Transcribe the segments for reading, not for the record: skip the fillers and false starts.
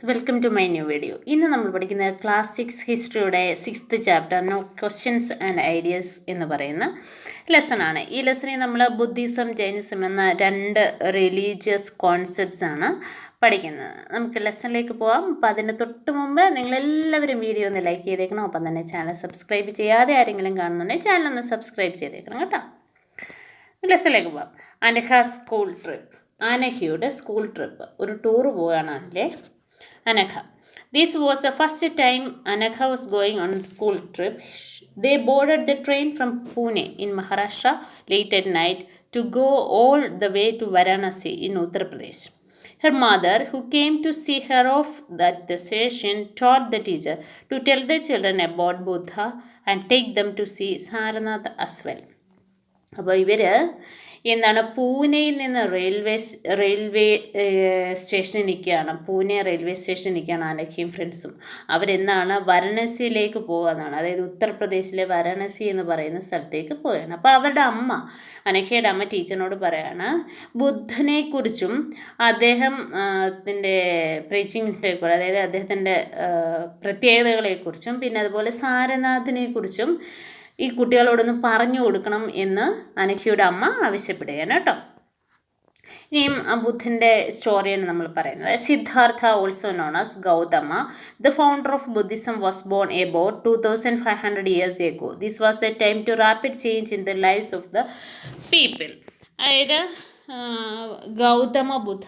Welcome to my new video. ഇന്ന് നമ്മൾ പഠിക്കുന്ന ക്ലാസ് 6 ഹിസ്റ്ററിയുടെ 6th chapter new questions and ideas എന്ന് പറയുന്ന ലെസണാണ്. ഈ ലെസണിൽ നമ്മൾ ബുദ്ധിസം ജൈനിസം എന്ന രണ്ട് റിലീജിയസ് കോൺസെപ്റ്റ്സ് ആണ് പഠിക്കുന്നത്. നമുക്ക് ലെസണിലേക്ക് പോകാം. അപ്പം അതിന് തൊട്ട് മുമ്പ് നിങ്ങളെല്ലാവരും വീഡിയോ ഒന്ന് ലൈക്ക് ചെയ്തേക്കണം. ഒപ്പം തന്നെ ചാനൽ സബ്സ്ക്രൈബ് ചെയ്യാതെ ആരെങ്കിലും കാണുന്നുണ്ടെങ്കിൽ ചാനൽ ഒന്ന് സബ്സ്ക്രൈബ് ചെയ്തേക്കണം കേട്ടോ. ലെസണിലേക്ക് പോകാം. Anagha school trip. അനഘയുടെ സ്കൂൾ ട്രിപ്പ്, ഒരു ടൂർ പോവുകയാണല്ലേ Anagha. This was the first time Anagha was going on a school trip. They boarded the train from Pune in Maharashtra late at night to go all the way to Varanasi in Uttar Pradesh. Her mother, who came to see her off at the station, taught the teacher to tell the children about Buddha and take them to see Sarnath as well. അപ്പോൾ ഇവർ എന്താണ് പൂനെയിൽ നിന്ന് railway സ്റ്റേഷനിൽ നിൽക്കുകയാണ്. Pune railway സ്റ്റേഷനിൽ നിൽക്കുകയാണ് അനഘയും ഫ്രണ്ട്സും. അവരെന്താണ് വാരണസിയിലേക്ക് പോകുകയെന്നാണ്, അതായത് ഉത്തർപ്രദേശിലെ വാരണസി എന്ന് പറയുന്ന സ്ഥലത്തേക്ക് പോവുകയാണ്. അപ്പോൾ അവരുടെ അമ്മ, അനഘയുടെ അമ്മ ടീച്ചറിനോട് പറയാണ് ബുദ്ധനെക്കുറിച്ചും അദ്ദേഹത്തിൻ്റെ പ്രീച്ചിങ്സിനെക്കുറിച്ചും, അതായത് അദ്ദേഹത്തിൻ്റെ പ്രത്യേകതകളെക്കുറിച്ചും പിന്നെ അതുപോലെ സാരനാഥിനെക്കുറിച്ചും ഈ കുട്ടികളോടൊന്ന് പറഞ്ഞു കൊടുക്കണം എന്ന് അനഘയുടെ അമ്മ ആവശ്യപ്പെടുകയാണ് കേട്ടോ. ഇനിയും ബുദ്ധൻ്റെ സ്റ്റോറിയാണ് നമ്മൾ പറയുന്നത്. Siddhartha, also known as Gautama, the founder of Buddhism, was born about 2500 years ago. This was the time to rapid change in the lives of the people. അതായത് ഗൗതമ ബുദ്ധ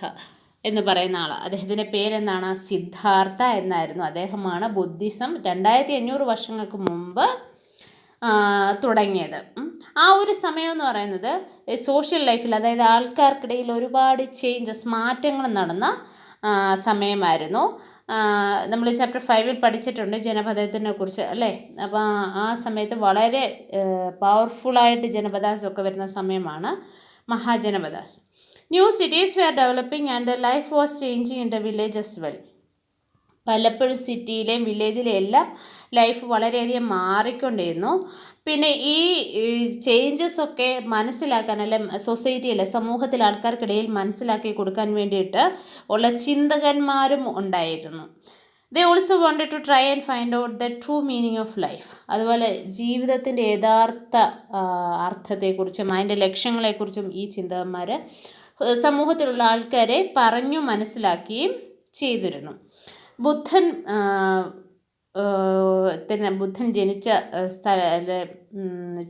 എന്ന് പറയുന്ന ആൾ, അദ്ദേഹത്തിൻ്റെ പേരെന്താണ്, സിദ്ധാർത്ഥ എന്നായിരുന്നു. അദ്ദേഹമാണ് ബുദ്ധിസം 2500 വർഷങ്ങൾക്ക് മുമ്പ് തുടങ്ങിയത്. ആ ഒരു സമയം എന്ന് പറയുന്നത് സോഷ്യൽ ലൈഫിൽ, അതായത് ആൾക്കാർക്കിടയിൽ ഒരുപാട് ചേഞ്ചസ്, മാറ്റങ്ങൾ നടന്ന സമയമായിരുന്നു. നമ്മൾ ചാപ്റ്റർ 5 പഠിച്ചിട്ടുണ്ട് ജനപദത്തിനെ കുറിച്ച് അല്ലേ. അപ്പോൾ ആ സമയത്ത് വളരെ പവർഫുള്ളായിട്ട് ജനപദാസ് ഒക്കെ വരുന്ന സമയമാണ് mahajanapadas. New cities were developing and the life was changing in the village as well. പലപ്പോഴും സിറ്റിയിലെയും വില്ലേജിലെയും എല്ലാം ലൈഫ് വളരെയധികം മാറിക്കൊണ്ടിരുന്നു. പിന്നെ ഈ ചേഞ്ചസ് ഒക്കെ മനസ്സിലാക്കാൻ, അല്ലെ സൊസൈറ്റിയിലെ സമൂഹത്തിൽ ആൾക്കാർക്കിടയിൽ മനസ്സിലാക്കി കൊടുക്കാൻ വേണ്ടിയിട്ട് ഉള്ള ചിന്തകന്മാരും ഉണ്ടായിരുന്നു. They also wanted to try and find out the true meaning of life. അതുപോലെ ജീവിതത്തിൻ്റെ യഥാർത്ഥ അർത്ഥത്തെക്കുറിച്ചും അതിൻ്റെ ലക്ഷ്യങ്ങളെക്കുറിച്ചും ഈ ചിന്തകന്മാർ സമൂഹത്തിലുള്ള ആൾക്കാരെ പറഞ്ഞു മനസ്സിലാക്കുകയും ചെയ്തിരുന്നു. ബുദ്ധൻ ജനിച്ച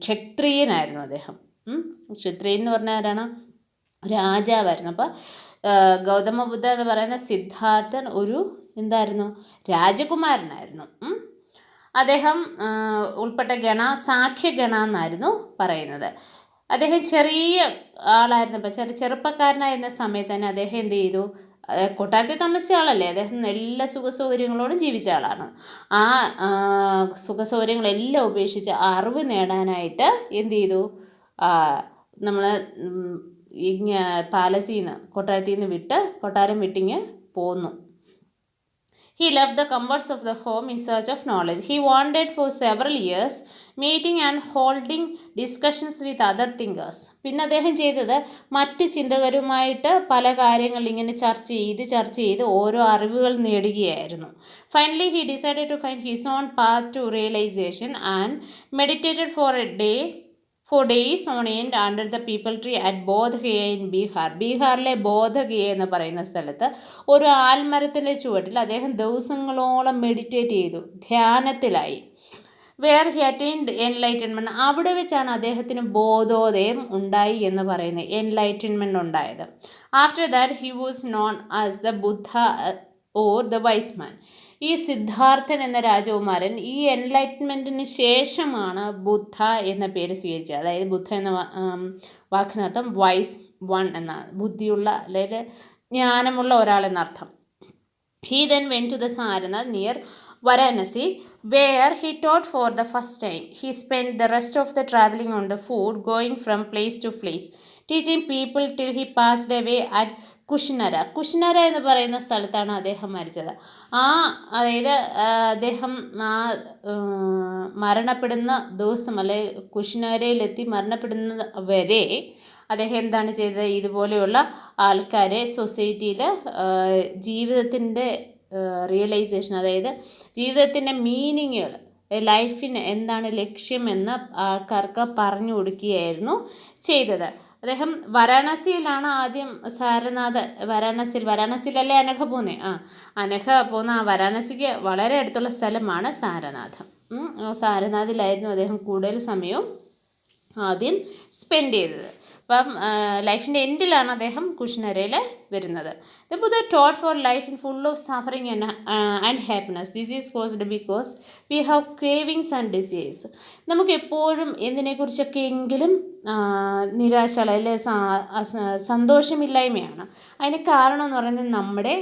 ക്ഷത്രിയനായിരുന്നു അദ്ദേഹം. ക്ഷത്രിയൻ എന്ന് പറഞ്ഞാൽ ആരാണ്, രാജാവായിരുന്നു. അപ്പോൾ ഗൗതമ ബുദ്ധ എന്ന് പറയുന്ന സിദ്ധാർത്ഥൻ ഒരു എന്തായിരുന്നു, രാജകുമാരനായിരുന്നു. അദ്ദേഹം ഉൾപ്പെട്ട ഗണ സാഖ്യഗണ എന്നായിരുന്നു പറയുന്നത്. അദ്ദേഹം ചെറിയ ആളായിരുന്നപ്പോൾ, ചെറുപ്പക്കാരനായിരുന്ന സമയത്ത് തന്നെ അദ്ദേഹം എന്ത് ചെയ്തു, കൊട്ടാരത്തിൽ താമസിച്ച ആളല്ലേ, അദ്ദേഹം എല്ലാ സുഖസൗകര്യങ്ങളോടും ജീവിച്ച ആളാണ്. ആ സുഖസൗകര്യങ്ങളെല്ലാം ഉപേക്ഷിച്ച് അറിവ് നേടാനായിട്ട് എന്ത് ചെയ്തു, നമ്മൾ പാലസിൽ നിന്ന്, കൊട്ടാരത്തിൽ നിന്ന് കൊട്ടാരം വിട്ടിങ്ങ് പോന്നു. He left the comforts of the home in search of knowledge. He wandered for several years, meeting and holding discussions with other thinkers. പിന്നെ അദ്ദേഹം ചെയ്തത് മറ്റ് ചിന്തകരുമായിട്ട് പല കാര്യങ്ങൾ ഇങ്ങനെ ചർച്ച ചെയ്ത് ഓരോ അറിവുകൾ നേടുകയായിരുന്നു. Finally, he decided to find his own path to realization and meditated for days on end under the people tree at Bodhgaya in Bihar. ബീഹാറിലെ ബോധഗയ എന്ന് പറയുന്ന സ്ഥലത്ത് ഒരു ആൽമരത്തിൻ്റെ ചുവട്ടിൽ അദ്ദേഹം ദിവസങ്ങളോളം മെഡിറ്റേറ്റ് ചെയ്തു, ധ്യാനത്തിലായി. Where he attained enlightenment. അവിടെ വെച്ചാണ് അദ്ദേഹത്തിന് ബോധോദയം ഉണ്ടായി എന്ന് പറയുന്നത്, എൻലൈറ്റൻമെൻറ്റ് ഉണ്ടായത്. After that he was known as the Buddha or the wise man. ഈ സിദ്ധാർത്ഥൻ എന്ന രാജകുമാരൻ ഈ എൻലൈറ്റ്മെൻറ്റിന് ശേഷമാണ് ബുദ്ധ എന്ന പേര് സ്വീകരിച്ചത്. അതായത് ബുദ്ധ എന്ന വാക്കിനർത്ഥം വൈസ് വൺ എന്നാണ്, ബുദ്ധിയുള്ള അല്ലെങ്കിൽ ജ്ഞാനമുള്ള ഒരാൾ എന്നർത്ഥം. He then went to the Sarnath near Varanasi, where he taught for the first time. He spent the rest of the traveling on the foot, going from place to place, teaching people till he passed away at കുഷ്നര. കുഷ്നര എന്ന് പറയുന്ന സ്ഥലത്താണ് അദ്ദേഹം മരിച്ചത്. അതായത് അദ്ദേഹം മരണപ്പെടുന്ന ദിവസം, അല്ലെ കുഷ്നരയിലെത്തി മരണപ്പെടുന്ന വരെ അദ്ദേഹം എന്താണ് ചെയ്തത്, ഇതുപോലെയുള്ള ആൾക്കാരെ സൊസൈറ്റിയിൽ ജീവിതത്തിൻ്റെ റിയലൈസേഷൻ, അതായത് ജീവിതത്തിൻ്റെ മീനിങ്ങുകൾ, ലൈഫിന് എന്താണ് ലക്ഷ്യമെന്ന് ആൾക്കാർക്ക് പറഞ്ഞു കൊടുക്കുകയായിരുന്നു ചെയ്തത്. അദ്ദേഹം വാരാണസിയിലാണ് ആദ്യം വാരാണസിയിലല്ലേ അനഘ പോകുന്നത്. അനഘ പോകുന്ന വാരാണസിക്ക് വളരെ അടുത്തുള്ള സ്ഥലമാണ് സാരനാഥം. സാരനാഥിലായിരുന്നു അദ്ദേഹം കൂടുതൽ സമയവും ആദ്യം സ്പെൻഡ് ചെയ്തത്. അപ്പം ലൈഫിൻ്റെ എൻഡിലാണ് അദ്ദേഹം കുഷിനരയിൽ വരുന്നത്. The Buddha taught for life in full of suffering and happiness. This is caused because we have cravings and desires. നമുക്ക് എപ്പോഴും എന്തിനെക്കുറിച്ചൊക്കെ എങ്കിലും നിരാശ അല്ലെ സന്തോഷമില്ലായ്മയാണ്. അതിന് കാരണം എന്ന് പറയുന്നത് നമ്മുടെ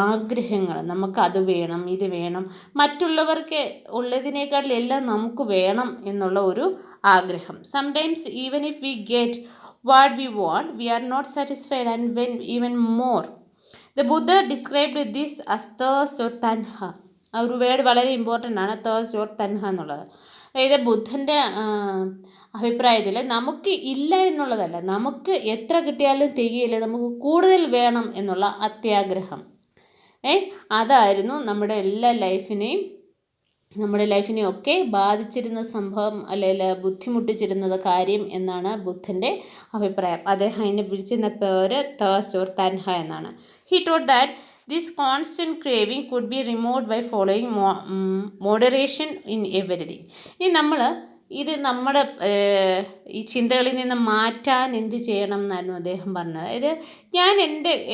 ആഗ്രഹങ്ങൾ, നമുക്കത് വേണം ഇത് വേണം, മറ്റുള്ളവർക്ക് ഉള്ളതിനേക്കാളിലെല്ലാം നമുക്ക് വേണം എന്നുള്ള ഒരു ആഗ്രഹം. Sometimes even if we get what we want, we are not satisfied and when even more. The Buddha described this as thirst or tanha. ആ ഒരു വേർഡ് വളരെ ഇമ്പോർട്ടൻ്റ് ആണ്, thirst or tanha എന്നുള്ളത്. അതായത് ബുദ്ധൻ്റെ അഭിപ്രായത്തിൽ നമുക്ക് ഇല്ല എന്നുള്ളതല്ല, നമുക്ക് എത്ര കിട്ടിയാലും തികയില്ല, നമുക്ക് കൂടുതൽ വേണം എന്നുള്ള അത്യാഗ്രഹം. അതായിരുന്നു നമ്മുടെ ലൈഫിനെയൊക്കെ ബാധിച്ചിരുന്ന സംഭവം, അല്ലെങ്കിൽ ബുദ്ധിമുട്ടിച്ചിരുന്നത് കാര്യം എന്നാണ് ബുദ്ധൻ്റെ അഭിപ്രായം. അദ്ദേഹം അതിനെ വിളിച്ചിരുന്ന പേര് തേഴ്സ്റ്റ് ഓർ തൻഹ എന്നാണ്. He taught that this constant craving could be removed by following moderation in everything. ഇനി നമ്മുടെ ഈ ചിന്തകളിൽ നിന്ന് മാറ്റാൻ എന്ത് ചെയ്യണം എന്നായിരുന്നു അദ്ദേഹം പറഞ്ഞത്. അതായത്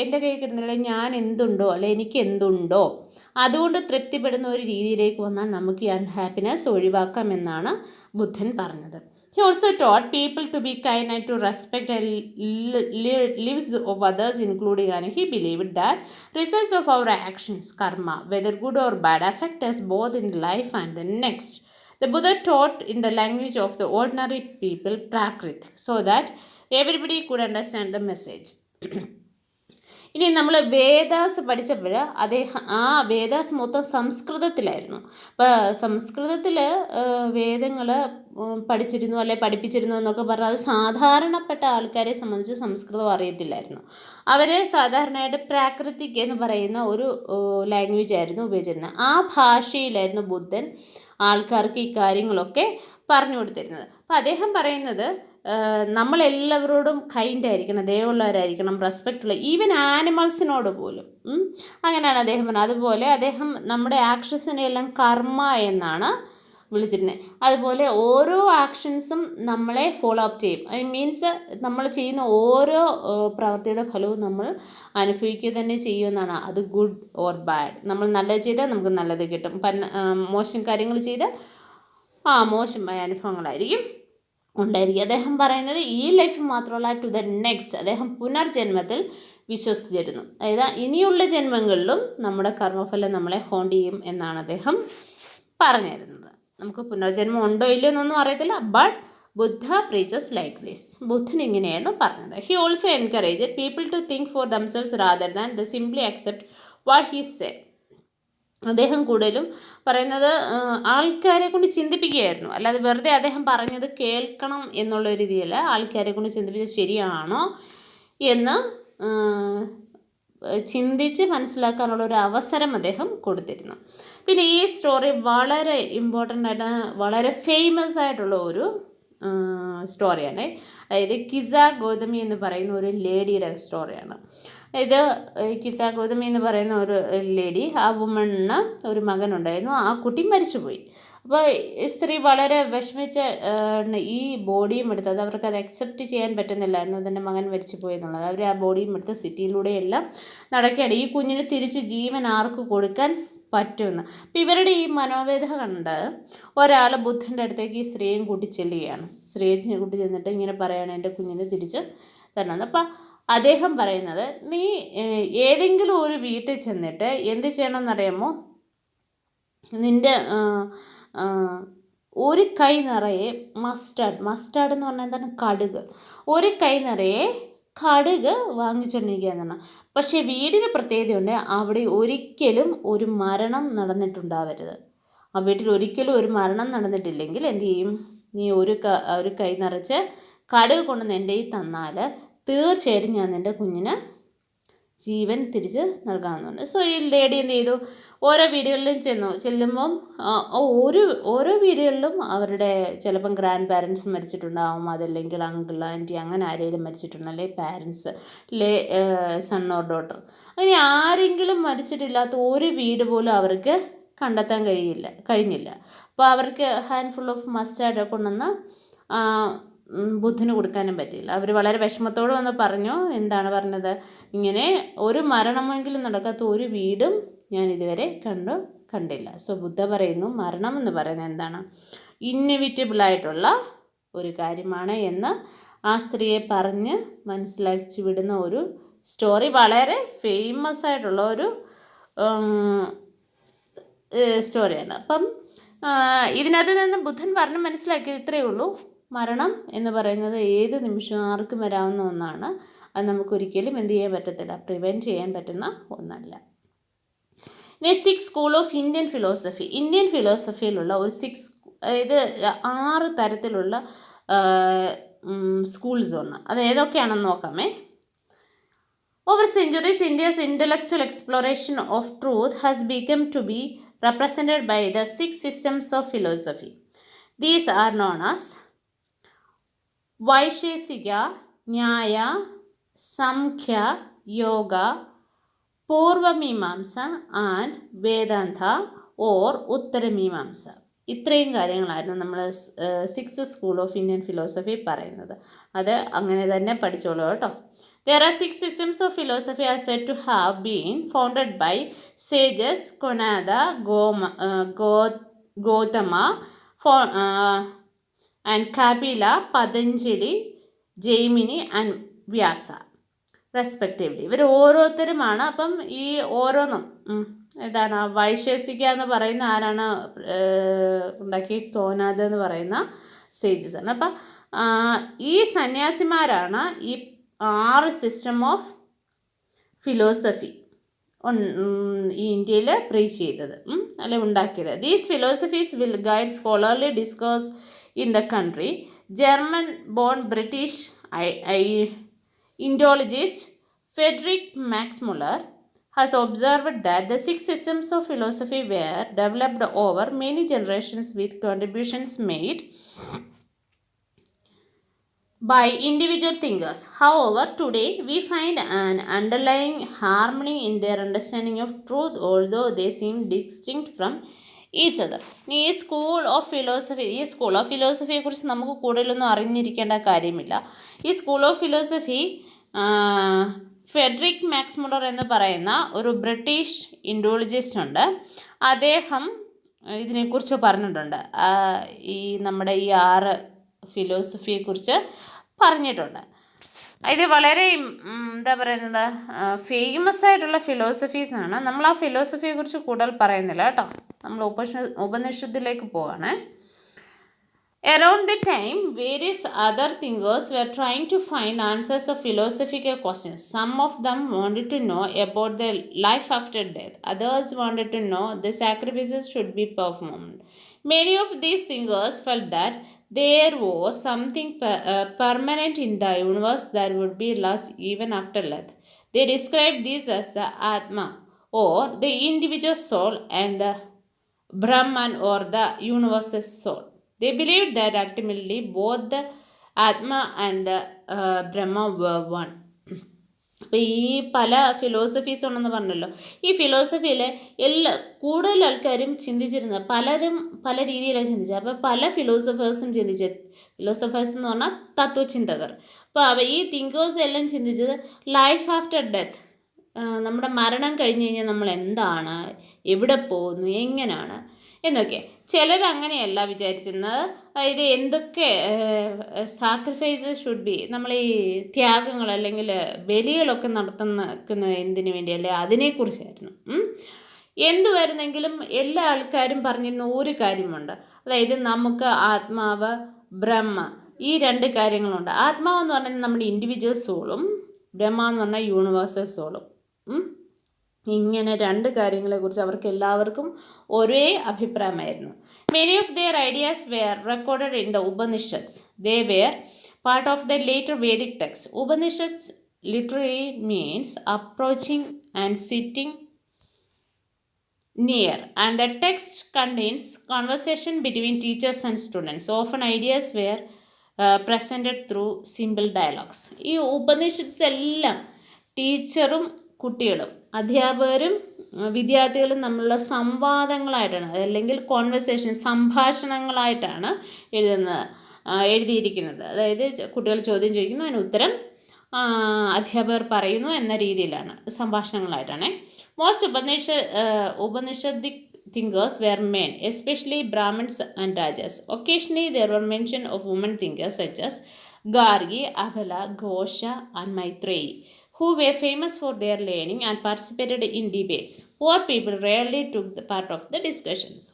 എൻ്റെ കയ്യിൽ കിട്ടുന്നില്ല, ഞാൻ എന്തുണ്ടോ അല്ലെ എനിക്ക് എന്തുണ്ടോ അതുകൊണ്ട് തൃപ്തിപ്പെടുന്ന ഒരു രീതിയിലേക്ക് വന്നാൽ നമുക്ക് ഈ അൺഹാപ്പിനെസ് ഒഴിവാക്കാമെന്നാണ് ബുദ്ധൻ പറഞ്ഞത്. He also taught people to be kind and to respect the lives of others, including, and he believed that results of our actions, karma, whether good or bad, affect us both in life and the next. The Buddha taught in the language of the ordinary people, Prakrit, so that everybody could understand the message. ഇനി നമ്മൾ വേദാസ് പഠിച്ചപ്പോൾ വേദാസ് മൊത്തം സംസ്കൃതത്തിലായിരുന്നു. അപ്പോൾ സംസ്കൃതത്തിൽ വേദങ്ങൾ പഠിച്ചിരുന്നു അല്ലെ പഠിപ്പിച്ചിരുന്നു എന്നൊക്കെ പറഞ്ഞാൽ അത് സാധാരണപ്പെട്ട ആൾക്കാരെ സംബന്ധിച്ച് സംസ്കൃതം അറിയത്തില്ലായിരുന്നു. അവർ സാധാരണയായിട്ട് പ്രാകൃതിക് എന്ന് പറയുന്ന ഒരു ലാംഗ്വേജ് ആയിരുന്നു ഉപയോഗിച്ചിരുന്നത്. ആ ഭാഷയിലായിരുന്നു ബുദ്ധൻ ആൾക്കാർക്ക് ഈ കാര്യങ്ങളൊക്കെ പറഞ്ഞു കൊടുത്തിരുന്നത്. അപ്പോൾ അദ്ദേഹം പറയുന്നത് നമ്മളെല്ലാവരോടും കൈൻഡ് ആയിരിക്കണം, ദയവുള്ളവരായിരിക്കണം, റെസ്പെക്റ്റുള്ള, ഈവൻ ആനിമൽസിനോട് പോലും. അങ്ങനെയാണ് അദ്ദേഹം പറഞ്ഞത്. അതുപോലെ അദ്ദേഹം നമ്മുടെ ആക്ഷൻസിനെല്ലാം കർമ്മ എന്നാണ് വിളിച്ചിരുന്നത്. അതുപോലെ ഓരോ ആക്ഷൻസും നമ്മളെ ഫോളോ അപ്പ് ചെയ്യും. ഐ മീൻസ് നമ്മൾ ചെയ്യുന്ന ഓരോ പ്രവൃത്തിയുടെ ഫലവും നമ്മൾ അനുഭവിക്കുക തന്നെ ചെയ്യുമെന്നാണ്. അത് ഗുഡ് ഓർ ബാഡ്. നമ്മൾ നല്ലത് ചെയ്താൽ നമുക്ക് നല്ലത് കിട്ടും, മോശം കാര്യങ്ങൾ ചെയ്താൽ മോശമായ അനുഭവങ്ങളായിരിക്കും ഉണ്ടായിരിക്കും. അദ്ദേഹം പറയുന്നത് ഈ ലൈഫ് മാത്രമല്ല, ടു ദ നെക്സ്റ്റ്. അദ്ദേഹം പുനർജന്മത്തിൽ വിശ്വസിച്ചിരുന്നു. അതായത് ഇനിയുള്ള ജന്മങ്ങളിലും നമ്മുടെ കർമ്മഫലം നമ്മളെ ഹോണ്ട് ചെയ്യും എന്നാണ് അദ്ദേഹം പറഞ്ഞിരുന്നത്. നമുക്ക് പുനർജന്മം ഉണ്ടോ ഇല്ലയോ എന്നൊന്നും അറിയത്തില്ല, but Buddha preaches like this. ബുദ്ധൻ ഇങ്ങനെയായിരുന്നു പറഞ്ഞത്. He also encourage people to think for themselves rather than the simply accept what he said. അദ്ദേഹം കൂടുതലും പറയുന്നത് ആൾക്കാരെ കൊണ്ട് ചിന്തിപ്പിക്കുകയായിരുന്നു, അല്ലാതെ വെറുതെ അദ്ദേഹം പറഞ്ഞത് കേൾക്കണം എന്നുള്ള രീതിയല്ല, ആൾക്കാരെ കൊണ്ട് ചിന്തിപ്പിച്ചത് ശരിയാണോ എന്ന് ചിന്തിച്ച് മനസ്സിലാക്കാനുള്ള ഒരു അവസരം അദ്ദേഹം കൊടുത്തിരുന്നു. പിന്നെ ഈ സ്റ്റോറി വളരെ ഇമ്പോർട്ടൻ്റ് ആയിട്ട് വളരെ ഫേമസ് ആയിട്ടുള്ള ഒരു സ്റ്റോറിയാണ്. അതായത് കിസ ഗൗതമി എന്ന് പറയുന്ന ഒരു ലേഡിയുടെ സ്റ്റോറിയാണ്. ഇത് കിസ ഗൗതമി എന്ന് പറയുന്ന ഒരു ലേഡി, ആ വുമണിന് ഒരു മകനുണ്ടായിരുന്നു. ആ കുട്ടി മരിച്ചുപോയി. അപ്പോൾ സ്ത്രീ വളരെ വിഷമിച്ച് ഈ ബോഡിയും എടുത്ത്, അത് അവർക്ക് അത് അക്സെപ്റ്റ് ചെയ്യാൻ പറ്റുന്നില്ലായിരുന്നു, തൻ്റെ മകൻ മരിച്ചു പോയി എന്നുള്ളത്. അവർ ആ ബോഡിയും എടുത്ത് സിറ്റിയിലൂടെയെല്ലാം നടക്കുകയാണ്. ഈ കുഞ്ഞിന് തിരിച്ച് ജീവൻ ആർക്ക് കൊടുക്കാൻ പറ്റുമെന്ന്. അപ്പം ഇവരുടെ ഈ മനോവേദ കണ്ട് ഒരാൾ ബുദ്ധൻ്റെ അടുത്തേക്ക് ഈ സ്ത്രീയും കൂട്ടി ചെല്ലുകയാണ്. സ്ത്രീയെ കൂട്ടി ചെന്നിട്ട് ഇങ്ങനെ പറയുകയാണ്, എൻ്റെ കുഞ്ഞിന് തിരിച്ച് തരണം. അപ്പം അദ്ദേഹം പറയുന്നത്, നീ ഏതെങ്കിലും ഒരു വീട്ടിൽ ചെന്നിട്ട് എന്ത് ചെയ്യണമെന്നറിയാമോ, നിൻ്റെ ഒരു കൈ നിറയെ മസ്റ്റാർഡ് എന്ന് പറഞ്ഞാൽ എന്താണ്, കടുക്, ഒരു കൈ നിറയെ കടുക് വാങ്ങിച്ചുകൊണ്ടിരിക്കുക എന്നാണ്. പക്ഷേ വീടിന് പ്രത്യേകതയുണ്ട്, അവിടെ ഒരിക്കലും ഒരു മരണം നടന്നിട്ടുണ്ടാവരുത്. ആ വീട്ടിൽ ഒരിക്കലും ഒരു മരണം നടന്നിട്ടില്ലെങ്കിൽ എന്തു ചെയ്യും, നീ ഒരു കൈ നിറച്ച് കടുക് കൊണ്ടുവന്ന് എൻ്റെ കയ്യിൽ തന്നാൽ തീർച്ചയായിട്ടും ഞാൻ നിൻ്റെ കുഞ്ഞിന് ജീവൻ തിരിച്ച് നൽകാമെന്ന് പറഞ്ഞു. സോ ഈ ലേഡി എന്ത് ചെയ്തു, ഓരോ വീടുകളിലും ചെല്ലുമ്പം ഓരോ വീടുകളിലും അവരുടെ ചിലപ്പം ഗ്രാൻഡ് പാരൻസ് മരിച്ചിട്ടുണ്ടാവും, അതല്ലെങ്കിൽ അങ്കിൾ ആൻറ്റി അങ്ങനെ ആരെങ്കിലും മരിച്ചിട്ടുണ്ട്, അല്ലെങ്കിൽ പാരൻസ്, അല്ലെ സൺ ഓർ ഡോട്ടർ, അങ്ങനെ ആരെങ്കിലും മരിച്ചിട്ടില്ലാത്ത ഒരു വീട് പോലും അവർക്ക് കണ്ടെത്താൻ കഴിഞ്ഞില്ല. അപ്പോൾ അവർക്ക് ഹാൻഡ് ഫുൾ ഓഫ് മസ്റ്റാർഡ് കൊണ്ടുവന്ന് ബുദ്ധന് കൊടുക്കാനും പറ്റിയില്ല. അവർ വളരെ വിഷമത്തോடு വന്ന് പറഞ്ഞു, എന്താണ് പറഞ്ഞത്, ഇങ്ങനെ ഒരു മരണമെങ്കിലും നടക്കാത്ത ഒരു വീടും ഞാൻ ഇതുവരെ കണ്ടില്ല. സോ ബുദ്ധ പറയുന്നു, മരണം എന്ന് പറയുന്നത് എന്താണ്, ഇന്നെവിറ്റബിളായിട്ടുള്ള ഒരു കാര്യമാണ് എന്ന് ആ സ്ത്രീയെ പറഞ്ഞ് മനസ്സിലാക്കി വിടുന്ന ഒരു സ്റ്റോറി, വളരെ ഫേമസ് ആയിട്ടുള്ള ഒരു സ്റ്റോറിയാണ്. അപ്പം ഇതിനകത്ത് നിന്ന് ബുദ്ധൻ പറഞ്ഞ് മനസ്സിലാക്കിയത് ഇത്രയേ ഉള്ളൂ, മരണം എന്ന് പറയുന്നത് ഏത് നിമിഷവും ആർക്കും വരാവുന്ന ഒന്നാണ്. അത് നമുക്കൊരിക്കലും എന്ത് ചെയ്യാൻ പറ്റത്തില്ല, പ്രിവെൻറ്റ് ചെയ്യാൻ പറ്റുന്ന ഒന്നല്ല. ഇനി 6 school of Indian philosophy. Indian ഫിലോസഫിയിലുള്ള ഒരു 6 തരത്തിലുള്ള സ്കൂൾസ് ഉണ്ട്. അത് ഏതൊക്കെയാണെന്ന് നോക്കാമേ. Over centuries, India's intellectual exploration of truth has become to be represented by the 6 systems of philosophy. These are known as Vaisheshika, Nyaya, Samkhya, Yoga, Purvamimamsa and Vedanta or Uttaramimamsa. ഇത്രയും കാര്യങ്ങളായിരുന്നു നമ്മൾ 6th school of Indian philosophy പറയുന്നത്. അത് അങ്ങനെ തന്നെ പഠിച്ചോളൂ കേട്ടോ. There are 6 systems of philosophy are said to have been founded by sages Konada, Gautama, and Kapila, Patanjali, Jaimini and Vyasa respectively. ഇവർ ഓരോരുത്തരുമാണ്. അപ്പം ഈ ഓരോന്നും ഏതാണ്, വൈശേഷിക എന്ന് പറയുന്ന ആരാണ് ഉണ്ടാക്കി, കോനാദ് എന്ന് പറയുന്ന സേജസ് ആണ്. അപ്പം ഈ സന്യാസിമാരാണ് ഈ 6 സിസ്റ്റം ഓഫ് ഫിലോസഫി ഈ ഇന്ത്യയിൽ പ്രീച്ച് ചെയ്തത് അല്ലെ ഉണ്ടാക്കിയത്. These philosophies will guide scholarly discourse in the country. German born British Indologist Friedrich Max Muller has observed that the 6 systems of philosophy were developed over many generations with contributions made by individual thinkers. However, today we find an underlying harmony in their understanding of truth, although they seem distinct from each other. ഈ school of ഫിലോസഫിയെക്കുറിച്ച് നമുക്ക് കൂടുതലൊന്നും അറിഞ്ഞിരിക്കേണ്ട കാര്യമില്ല. ഈ school of philosophy Friedrich Max Muller എന്ന് പറയുന്ന ഒരു ബ്രിട്ടീഷ് ഇൻഡോളജിസ്റ്റ് ഉണ്ട്. അദ്ദേഹം ഇതിനെക്കുറിച്ച് പറഞ്ഞിട്ടുണ്ട്. ഈ നമ്മുടെ ഈ 6 ഫിലോസഫിയെക്കുറിച്ച് പറഞ്ഞിട്ടുണ്ട്. ഇത് വളരെ എന്താ പറയുന്നത്, ഫേമസ് ആയിട്ടുള്ള ഫിലോസഫീസാണ്. നമ്മൾ ആ ഫിലോസഫിയെക്കുറിച്ച് കൂടുതൽ പറയുന്നില്ല കേട്ടോ. നമ്മൾ ഉപനിഷത്തിലേക്ക് പോവാണ്. Around the time, various other thinkers were trying to find answers of philosophical questions. Some of them wanted to know about the life after death. Others wanted to know the sacrifices should be performed. Many of these thinkers felt that there was something permanent in the universe that would be lost even after death. They described this as the Atma, or the individual soul, and the Brahman, or the universe's soul. They believed that ultimately both the Atma and the Brahma were one. അപ്പോൾ ഈ പല philosophies ഉണ്ടെന്ന് പറഞ്ഞല്ലോ. ഈ ഫിലോസഫിയിൽ കൂടുതൽ ആൾക്കാരും ചിന്തിച്ചിരുന്നത്, പലരും പല രീതിയിലാണ് ചിന്തിച്ചത്. അപ്പോൾ പല ഫിലോസഫേഴ്സും ഫിലോസഫേഴ്സ് എന്ന് പറഞ്ഞാൽ തത്വചിന്തകർ. അപ്പോൾ ഈ തിങ്കേഴ്സ് എല്ലാം ചിന്തിച്ചത് ലൈഫ് ആഫ്റ്റർ ഡെത്ത്, നമ്മുടെ മരണം കഴിഞ്ഞ് കഴിഞ്ഞാൽ നമ്മൾ എന്താണ്, എവിടെ പോകുന്നു, എങ്ങനെയാണ് എന്നൊക്കെ. ചിലർ അങ്ങനെയല്ല വിചാരിച്ചിരുന്നത്. അതായത് എന്തൊക്കെ സാക്രിഫൈസസ് ഷുഡ് ബി, നമ്മൾ ഈ ത്യാഗങ്ങൾ അല്ലെങ്കിൽ ബലികളൊക്കെ നടത്തുന്ന എന്തിനു വേണ്ടിയല്ലേ, അതിനെക്കുറിച്ചായിരുന്നു. എന്തുവരുന്നെങ്കിലും എല്ലാ ആൾക്കാരും പറഞ്ഞിരുന്ന ഒരു കാര്യമുണ്ട്. അതായത് നമുക്ക് ആത്മാവ്, ബ്രഹ്മ, ഈ 2 കാര്യങ്ങളുണ്ട്. ആത്മാവെന്ന് പറഞ്ഞാൽ നമ്മുടെ ഇൻഡിവിജ്വൽ സോളും, ബ്രഹ്മ എന്ന് പറഞ്ഞാൽ യൂണിവേഴ്സൽ സോളും. ഇങ്ങനെ 2 കാര്യങ്ങളെക്കുറിച്ച് അവർക്ക് എല്ലാവർക്കും ഒരേ അഭിപ്രായമായിരുന്നു. Many of their ideas were recorded in the Upanishads. They were part of the later Vedic texts. Upanishads literally means approaching and sitting near, and the text contains conversation between teachers and students. Often ideas were presented through simple dialogues. ഈ ഉപനിഷത്സ് എല്ലാം ടീച്ചറും കുട്ടികളും അധ്യാപകരും വിദ്യാർത്ഥികളും തമ്മിലുള്ള സംവാദങ്ങളായിട്ടാണ്, അല്ലെങ്കിൽ conversation, സംഭാഷണങ്ങളായിട്ടാണ് എഴുതിയിരിക്കുന്നത്. അതായത് കുട്ടികൾ ചോദ്യം ചോദിക്കുന്നു, അതിന് ഉത്തരം അധ്യാപകർ പറയുന്നു എന്ന രീതിയിലാണ്, സംഭാഷണങ്ങളായിട്ടാണ്. Most Upanishadic thinkers were men, especially Brahmins and Rajas. Occasionally there were mention of women thinkers such as Gargi, Abhala, Ghosha and Maitreyi, who were famous for their learning and participated in debates. Poor people rarely took the part of the discussions.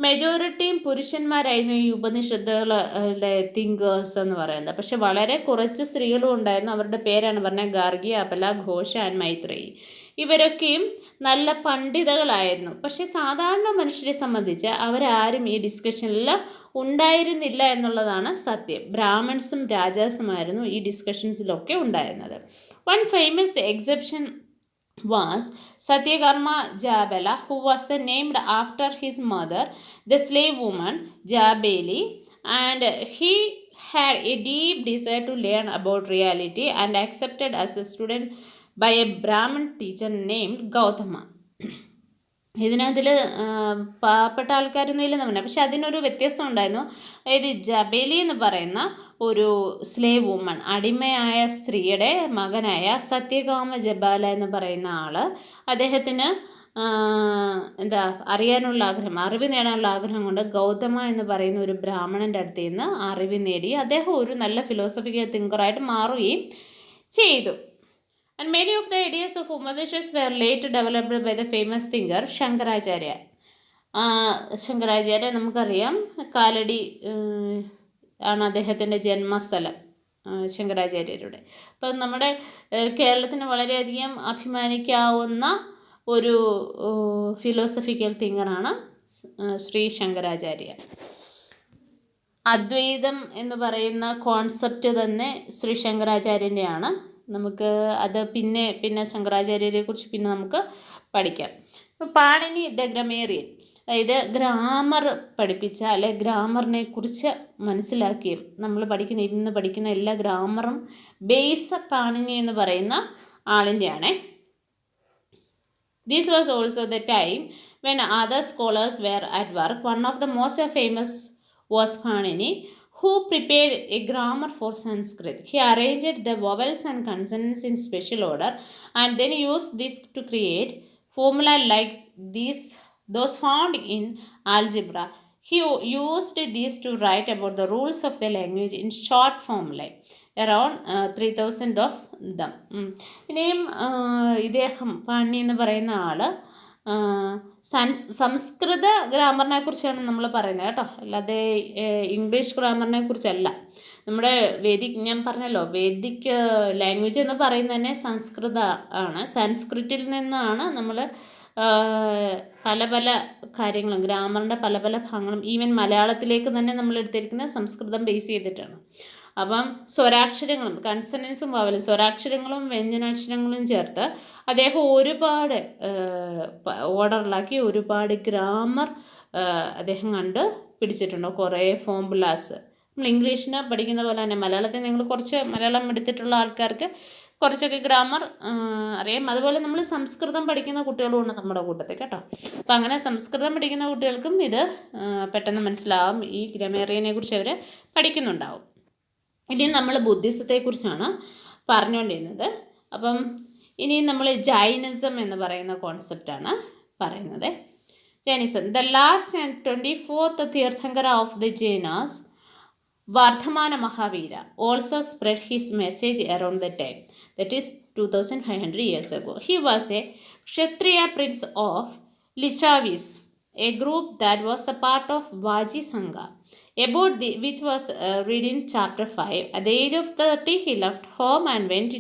മെജോറിറ്റിയും പുരുഷന്മാരായിരുന്നു ഈ ഉപനിഷത്തുകളുടെ thinkers എന്ന് പറയുന്നത്. പക്ഷെ വളരെ കുറച്ച് സ്ത്രീകളും ഉണ്ടായിരുന്നു. അവരുടെ പേരാണ് പറഞ്ഞത് ഗാർഗി, അബല, ഘോഷ ആൻഡ് മൈത്രേയി. ഇവരൊക്കെയും നല്ല പണ്ഡിതകളായിരുന്നു. പക്ഷേ സാധാരണ മനുഷ്യരെ സംബന്ധിച്ച് അവരാരും ഈ ഡിസ്കഷനിൽ ഉണ്ടായിരുന്നില്ല എന്നുള്ളതാണ് സത്യം. ബ്രാഹ്മൺസും രാജാസുമായിരുന്നു ഈ ഡിസ്കഷൻസിലൊക്കെ ഉണ്ടായിരുന്നത്. One famous exception was Satyakarma Jabala, who was named after his mother, the slave woman Jabali, and he had a deep desire to learn about reality and accepted as a student by a Brahmin teacher named Gautama. ഇതിനകത്തിൽ പാവപ്പെട്ട ആൾക്കാരൊന്നും ഇല്ലെന്ന് പറഞ്ഞാൽ, പക്ഷെ അതിനൊരു വ്യത്യാസം ഉണ്ടായിരുന്നു. അതായത് ജബേലി എന്ന് പറയുന്ന ഒരു സ്ലേവ് വുമൺ, അടിമയായ സ്ത്രീയുടെ മകനായ സത്യകാമ ജബാല എന്ന് പറയുന്ന ആൾ, അദ്ദേഹത്തിന് അറിയാനുള്ള ആഗ്രഹം, അറിവ് നേടാനുള്ള ആഗ്രഹം കൊണ്ട് ഗൗതമ എന്ന് പറയുന്ന ഒരു ബ്രാഹ്മണൻ്റെ അടുത്ത് നിന്ന് അറിവ് നേടി അദ്ദേഹം ഒരു നല്ല ഫിലോസഫിക്കൽ തിങ്കറായിട്ട് മാറുകയും ചെയ്തു. And many of the ideas of Upanishads were later developed by the famous thinker Shankaracharya. Shankaracharya നമുക്കറിയാം, കാലടി ആണ് അദ്ദേഹത്തിൻ്റെ ജന്മസ്ഥലം, ശങ്കരാചാര്യരുടെ. അപ്പം നമ്മുടെ കേരളത്തിന് വളരെയധികം അഭിമാനിക്കാവുന്ന ഒരു ഫിലോസഫിക്കൽ തിങ്കറാണ് ശ്രീ ശങ്കരാചാര്യ. അദ്വൈതം എന്ന് പറയുന്ന കോൺസെപ്റ്റ് തന്നെ ശ്രീ ശങ്കരാചാര്യൻ്റെയാണ്. നമുക്ക് അത് പിന്നെ ശങ്കരാചാര്യരെ കുറിച്ച് പിന്നെ നമുക്ക് പഠിക്കാം. പാണിനി ദ ഗ്രമേറിയൻ, അതായത് ഗ്രാമർ പഠിപ്പിച്ച, അല്ലെ ഗ്രാമറിനെ കുറിച്ച് മനസ്സിലാക്കിയും നമ്മൾ ഇന്ന് പഠിക്കുന്ന എല്ലാ ഗ്രാമറും ബേസ് പാണിനി എന്ന് പറയുന്ന ആളിൻ്റെയാണ്. This was also the time when other scholars were at work. One of the most famous was Panini, who prepared a grammar for Sanskrit. He arranged the vowels and consonants in special order and then used this to create formula like those found in algebra. He used this to write about the rules of the language in short formulae, around 3000 of them. ഇനിയും ഇദ്ദേഹം പാണി എന്ന് പറയുന്ന ആൾ സംസ്കൃത ഗ്രാമറിനെ കുറിച്ചാണ് നമ്മൾ പറയുന്നത് കേട്ടോ, അല്ലാതെ ഇംഗ്ലീഷ് ഗ്രാമറിനെ കുറിച്ചല്ല. നമ്മുടെ ഞാൻ പറഞ്ഞല്ലോ, വേദിക് ലാംഗ്വേജ് എന്ന് പറയുന്നത് തന്നെ സംസ്കൃത ആണ്. സംസ്കൃതിൽ നിന്നാണ് നമ്മൾ പല പല കാര്യങ്ങളും, ഗ്രാമറിൻ്റെ പല പല ഭാഗങ്ങളും, ഈവൻ മലയാളത്തിലേക്ക് തന്നെ നമ്മൾ എടുത്തിരിക്കുന്നത് സംസ്കൃതം ബേസ് ചെയ്തിട്ടാണ്. അപ്പം സ്വരാക്ഷരങ്ങളും കൺസണൻസും വവലും സ്വരാക്ഷരങ്ങളും വ്യഞ്ജനാക്ഷരങ്ങളും ചേർത്ത് അദ്ദേഹം ഒരുപാട് ഓർഡറിലാക്കി ഒരുപാട് ഗ്രാമർ അദ്ദേഹം കണ്ട് പിടിച്ചിട്ടുണ്ട്. കുറേ ഫോർമുലാസ് നമ്മൾ ഇംഗ്ലീഷിന് പഠിക്കുന്ന പോലെ തന്നെ മലയാളത്തിൽ നിങ്ങൾ കുറച്ച് മലയാളം എടുത്തിട്ടുള്ള ആൾക്കാർക്ക് കുറച്ചൊക്കെ ഗ്രാമർ അറിയാം. അതുപോലെ നമ്മൾ സംസ്കൃതം പഠിക്കുന്ന കുട്ടികളുമുണ്ട് നമ്മുടെ കൂട്ടത്തിൽ കേട്ടോ. അപ്പം അങ്ങനെ സംസ്കൃതം പഠിക്കുന്ന കുട്ടികൾക്കും ഇത് പെട്ടെന്ന് മനസ്സിലാവും. ഈ ഗ്രമേറിയനെ കുറിച്ച് അവർ പഠിക്കുന്നുണ്ടാവും. ഇനി നമ്മൾ ബുദ്ധിസത്തെക്കുറിച്ചാണ് പറഞ്ഞുകൊണ്ടിരുന്നത്. അപ്പം ഇനി നമ്മൾ ജൈനിസം എന്ന് പറയുന്ന കോൺസെപ്റ്റാണ് പറയുന്നത്. Jainism, the last and 24th tirthankara of the Jainas, Vardhamana Mahavira, also spread his message around the time, that is 2500 years ago. He was a Kshatriya prince of Lichavis, a group that was a part of Vaji Sangha, which was read in chapter 5. At the age of 30, he left home and went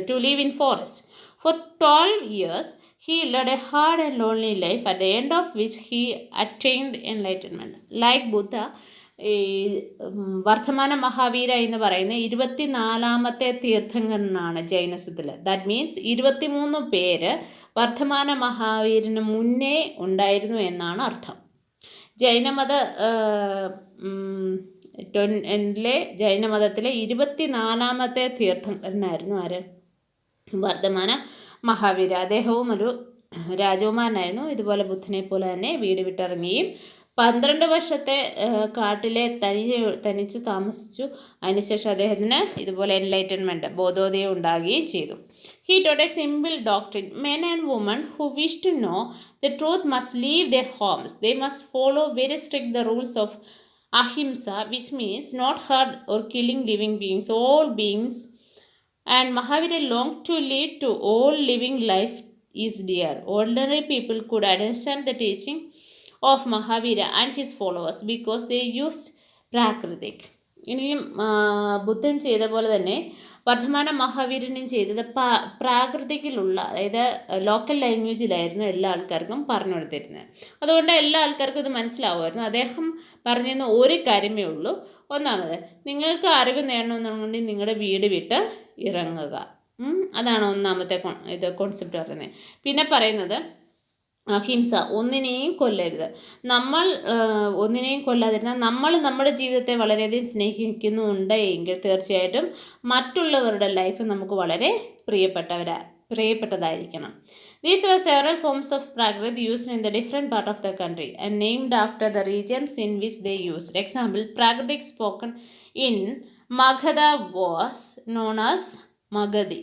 to live in forest. For 12 years, he led a hard and lonely life, at the end of which he attained enlightenment. Like Buddha, ഈ വർദ്ധമാന മഹാവീര എന്ന് പറയുന്ന 24ാമത്തെ തീർത്ഥങ്കരനാണ് ജൈനസത്തിൽ. That means 23 പേര് വർദ്ധമാന മഹാവീരന് മുന്നേ ഉണ്ടായിരുന്നു എന്നാണ് അർത്ഥം. ജൈനമതത്തിലെ 24ാമത്തെ തീർത്ഥങ്കരനായിരുന്നു ആര്? വർദ്ധമാന മഹാവീര. അദ്ദേഹവും ഒരു രാജകുമാരനായിരുന്നു. ഇതുപോലെ ബുദ്ധനെ പോലെ തന്നെ വീട് വിട്ടിറങ്ങുകയും 12 വർഷത്തെ കാട്ടിലെ തനിച്ച് താമസിച്ചു. അതിനുശേഷം അദ്ദേഹത്തിന് ഇതുപോലെ എൻലൈറ്റൻമെൻറ്റ്, ബോധോദയം ഉണ്ടാകുകയും ചെയ്തു. He taught a simple doctrine. Men and women who wish to know the truth must leave their homes. They must follow very strict the rules of ahimsa, which means not hurt or killing living beings, all beings. And Mahavira longed to lead to all living life is dear. Ordinary people could understand the teaching of Mahavira and his followers because they used Prakritik. ഇനിയും ബുദ്ധൻ ചെയ്ത പോലെ തന്നെ വർദ്ധമാന മഹാവീരനും ചെയ്തത് പ്രാകൃതിക്കിലുള്ള, അതായത് local ലാംഗ്വേജിലായിരുന്നു എല്ലാ ആൾക്കാർക്കും പറഞ്ഞു കൊടുത്തിരുന്നത്. അതുകൊണ്ട് എല്ലാ ആൾക്കാർക്കും ഇത് മനസ്സിലാവുമായിരുന്നു. അദ്ദേഹം പറഞ്ഞിരുന്ന ഒരു കാര്യമേ ഉള്ളൂ. ഒന്നാമത്, നിങ്ങൾക്ക് അറിവ് നേടണമെന്നുണ്ടെങ്കിൽ നിങ്ങളുടെ വീട് വിട്ട് ഇറങ്ങുക. അതാണ് ഒന്നാമത്തെ കോൺസെപ്റ്റ് പറയുന്നത്. പിന്നെ പറയുന്നത് അഹിംസ, ഒന്നിനെയും കൊല്ലരുത്. നമ്മൾ ഒന്നിനെയും കൊല്ലാതിരുന്നാൽ നമ്മൾ നമ്മുടെ ജീവിതത്തെ വളരെയധികം സ്നേഹിക്കുന്നുണ്ട് എങ്കിൽ തീർച്ചയായിട്ടും മറ്റുള്ളവരുടെ ലൈഫ് നമുക്ക് വളരെ പ്രിയപ്പെട്ടതായിരിക്കണം. These were several forms of Prakrit used in the different part of the country and named after the regions in which they used. Example, Prakritik spoken in Magadha was known as Magadhi.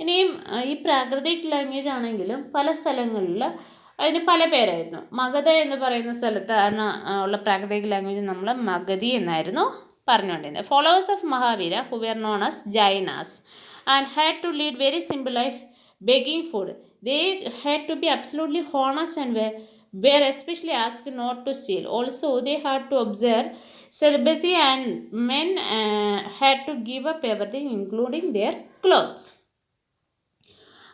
ഇനിയും ഈ പ്രാകൃതിക് language ആണെങ്കിലും പല സ്ഥലങ്ങളിൽ അതിന് പല പേരായിരുന്നു. മഗധ എന്ന് പറയുന്ന സ്ഥലത്താണ് ഉള്ള പ്രാകൃതിക് ലാംഗ്വേജ് നമ്മൾ മഗധി എന്നായിരുന്നു പറഞ്ഞുകൊണ്ടിരുന്നത്. Followers of Mahavira who were known as Jainas and had to lead very simple life begging food. They had to be absolutely honest and were especially asked not to steal. Also, they had to observe celibacy and men had to give up everything including their clothes.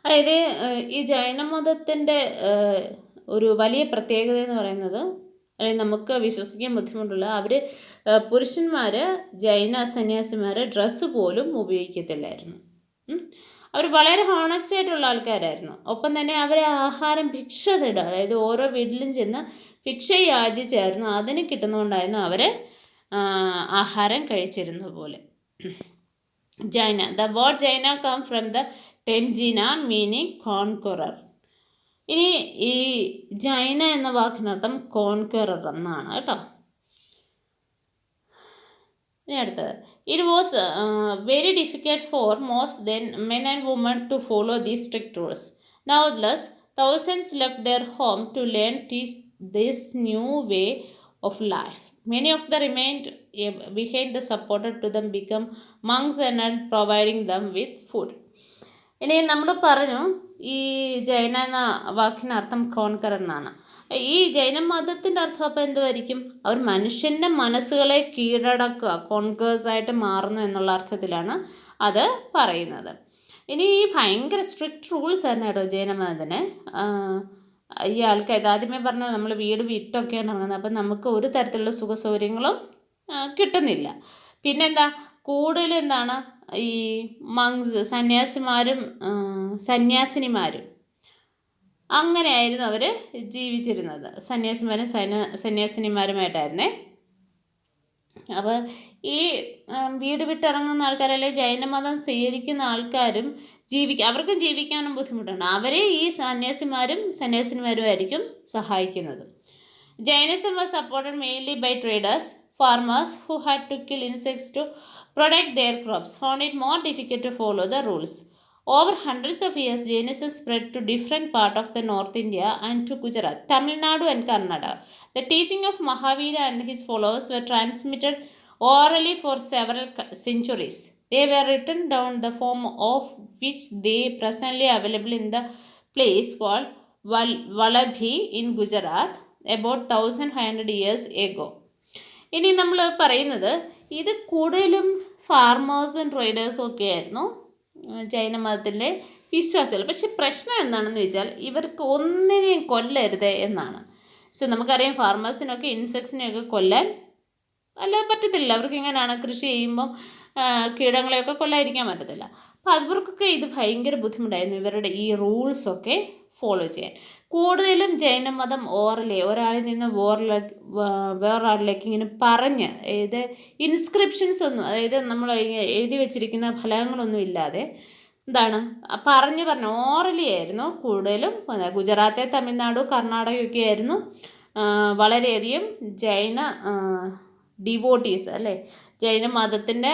അതായത് ഈ ജൈനമതത്തിൻ്റെ ഒരു വലിയ പ്രത്യേകത എന്ന് പറയുന്നത്, അല്ലെങ്കിൽ നമുക്ക് വിശ്വസിക്കാൻ ബുദ്ധിമുട്ടുള്ള, അവർ പുരുഷന്മാർ, ജൈന സന്യാസിമാർ ഡ്രസ്സ് പോലും ഉപയോഗിക്കത്തില്ലായിരുന്നു. അവർ വളരെ ഹോണസ്റ്റ് ആയിട്ടുള്ള ആൾക്കാരായിരുന്നു. ഒപ്പം തന്നെ അവർ ആഹാരം ഭിക്ഷ തേടുക, അതായത് ഓരോ വീട്ടിലും ചെന്ന് ഭിക്ഷ യാചിച്ചായിരുന്നു. അതിന് കിട്ടുന്നതുകൊണ്ടായിരുന്നു അവർ ആഹാരം കഴിച്ചിരുന്നത് പോലെ. Jaina, the word Jaina come from the ടെംജിന മീനിങ് കോൺക്വറർ. ഇനി ഈ ജൈന എന്ന വാക്കിനർത്ഥം കോൺക്വറർ എന്നാണ് കേട്ടോ. ഇനി അടുത്തത്, it was very difficult for most then men and women to follow these strict rules. Nonetheless thousands left their home to learn this new way of life. Many of them remained behind the supported to them become monks and providing them with food. ഇനി നമ്മൾ പറഞ്ഞു ഈ ജൈന എന്ന വാക്കിനർത്ഥം conquer എന്നാണ്. ഈ ജൈന മതത്തിൻ്റെ അർത്ഥം അപ്പോൾ എന്തുമായിരിക്കും? അവർ മനുഷ്യൻ്റെ മനസ്സുകളെ കീഴടക്കുക, കോൺകേഴ്സായിട്ട് മാറുന്നു എന്നുള്ള അർത്ഥത്തിലാണ് അത് പറയുന്നത്. ഇനി ഈ ഭയങ്കര സ്ട്രിക്റ്റ് റൂൾസ് ആയിരുന്നു കേട്ടോ ജൈനമതത്തിന്. ഈ ആൾക്കാർ ആദ്യമേ പറഞ്ഞാൽ നമ്മൾ വീട് വിട്ടൊക്കെയാണ് ഇറങ്ങുന്നത്. അപ്പം നമുക്ക് ഒരു തരത്തിലുള്ള സുഖ സൗകര്യങ്ങളും കിട്ടുന്നില്ല. പിന്നെന്താ, കൂടുതലും എന്താണ്, ഈ മങ്സ്, സന്യാസിമാരും സന്യാസിനിമാരും അങ്ങനെയായിരുന്നു അവർ ജീവിച്ചിരുന്നത്. സന്യാസിമാരും സന്യാസിനിമാരുമായിട്ടായിരുന്നേ. അപ്പോൾ ഈ വീട് വിട്ടിറങ്ങുന്ന ആൾക്കാർ, അല്ലെങ്കിൽ ജൈനമതം സ്വീകരിക്കുന്ന ആൾക്കാരും അവർക്കും ജീവിക്കാനും ബുദ്ധിമുട്ടുണ്ട്. അവരെ ഈ സന്യാസിമാരും സന്യാസിനിമാരുമായിരിക്കും സഹായിക്കുന്നത്. Jainism was supported mainly by traders. Farmers who had to kill insects to protect their crops found it more difficult to follow the rules. Over hundreds of years, Jainism spread to different parts of the North India and to Gujarat, Tamil Nadu and Karnataka. The teaching of Mahavira and his followers were transmitted orally for several centuries. They were written down in the form of which they presently available in the place called Vallabhi in Gujarat about 1500 years ago. ഇനി നമ്മൾ പറയുന്നത്, ഇത് കൂടുതലും ഫാർമേഴ്സും ട്രേഡേഴ്സും ഒക്കെ ആയിരുന്നു ജൈനമതത്തിൻ്റെ വിശ്വാസികൾ. പക്ഷെ പ്രശ്നം എന്താണെന്ന് വെച്ചാൽ ഇവർക്ക് ഒന്നിനെയും കൊല്ലരുത് എന്നാണ്. സോ നമുക്കറിയാം ഫാർമേഴ്സിനൊക്കെ ഇൻസെക്ട്സിനെയൊക്കെ കൊല്ലാൻ അല്ലാതെ പറ്റത്തില്ല. അവർക്ക് എങ്ങനെയാണ് കൃഷി ചെയ്യുമ്പം കീടങ്ങളെയൊക്കെ കൊല്ലാതിരിക്കാൻ പറ്റത്തില്ല. അപ്പോൾ അവർക്കൊക്കെ ഇത് ഭയങ്കര ബുദ്ധിമുട്ടായിരുന്നു ഇവരുടെ ഈ റൂൾസൊക്കെ ഫോളോ ചെയ്യാൻ. കൂടുതലും ജൈനമതം ഓറലി ഒരാളിൽ നിന്ന് വേറൊരാളിലേക്ക് ഇങ്ങനെ പറഞ്ഞ്, അതായത് ഇൻസ്ക്രിപ്ഷൻസ് ഒന്നും, അതായത് നമ്മൾ എഴുതി വെച്ചിരിക്കുന്ന ഫലങ്ങളൊന്നും ഇല്ലാതെ എന്താണ് പറഞ്ഞ് ഓറലി ആയിരുന്നു കൂടുതലും. ഗുജറാത്ത്, തമിഴ്നാട്, കർണാടകയൊക്കെ ആയിരുന്നു വളരെയധികം ജൈന ഡിവോട്ടീസ് അല്ലേ, ജൈന മതത്തിൻ്റെ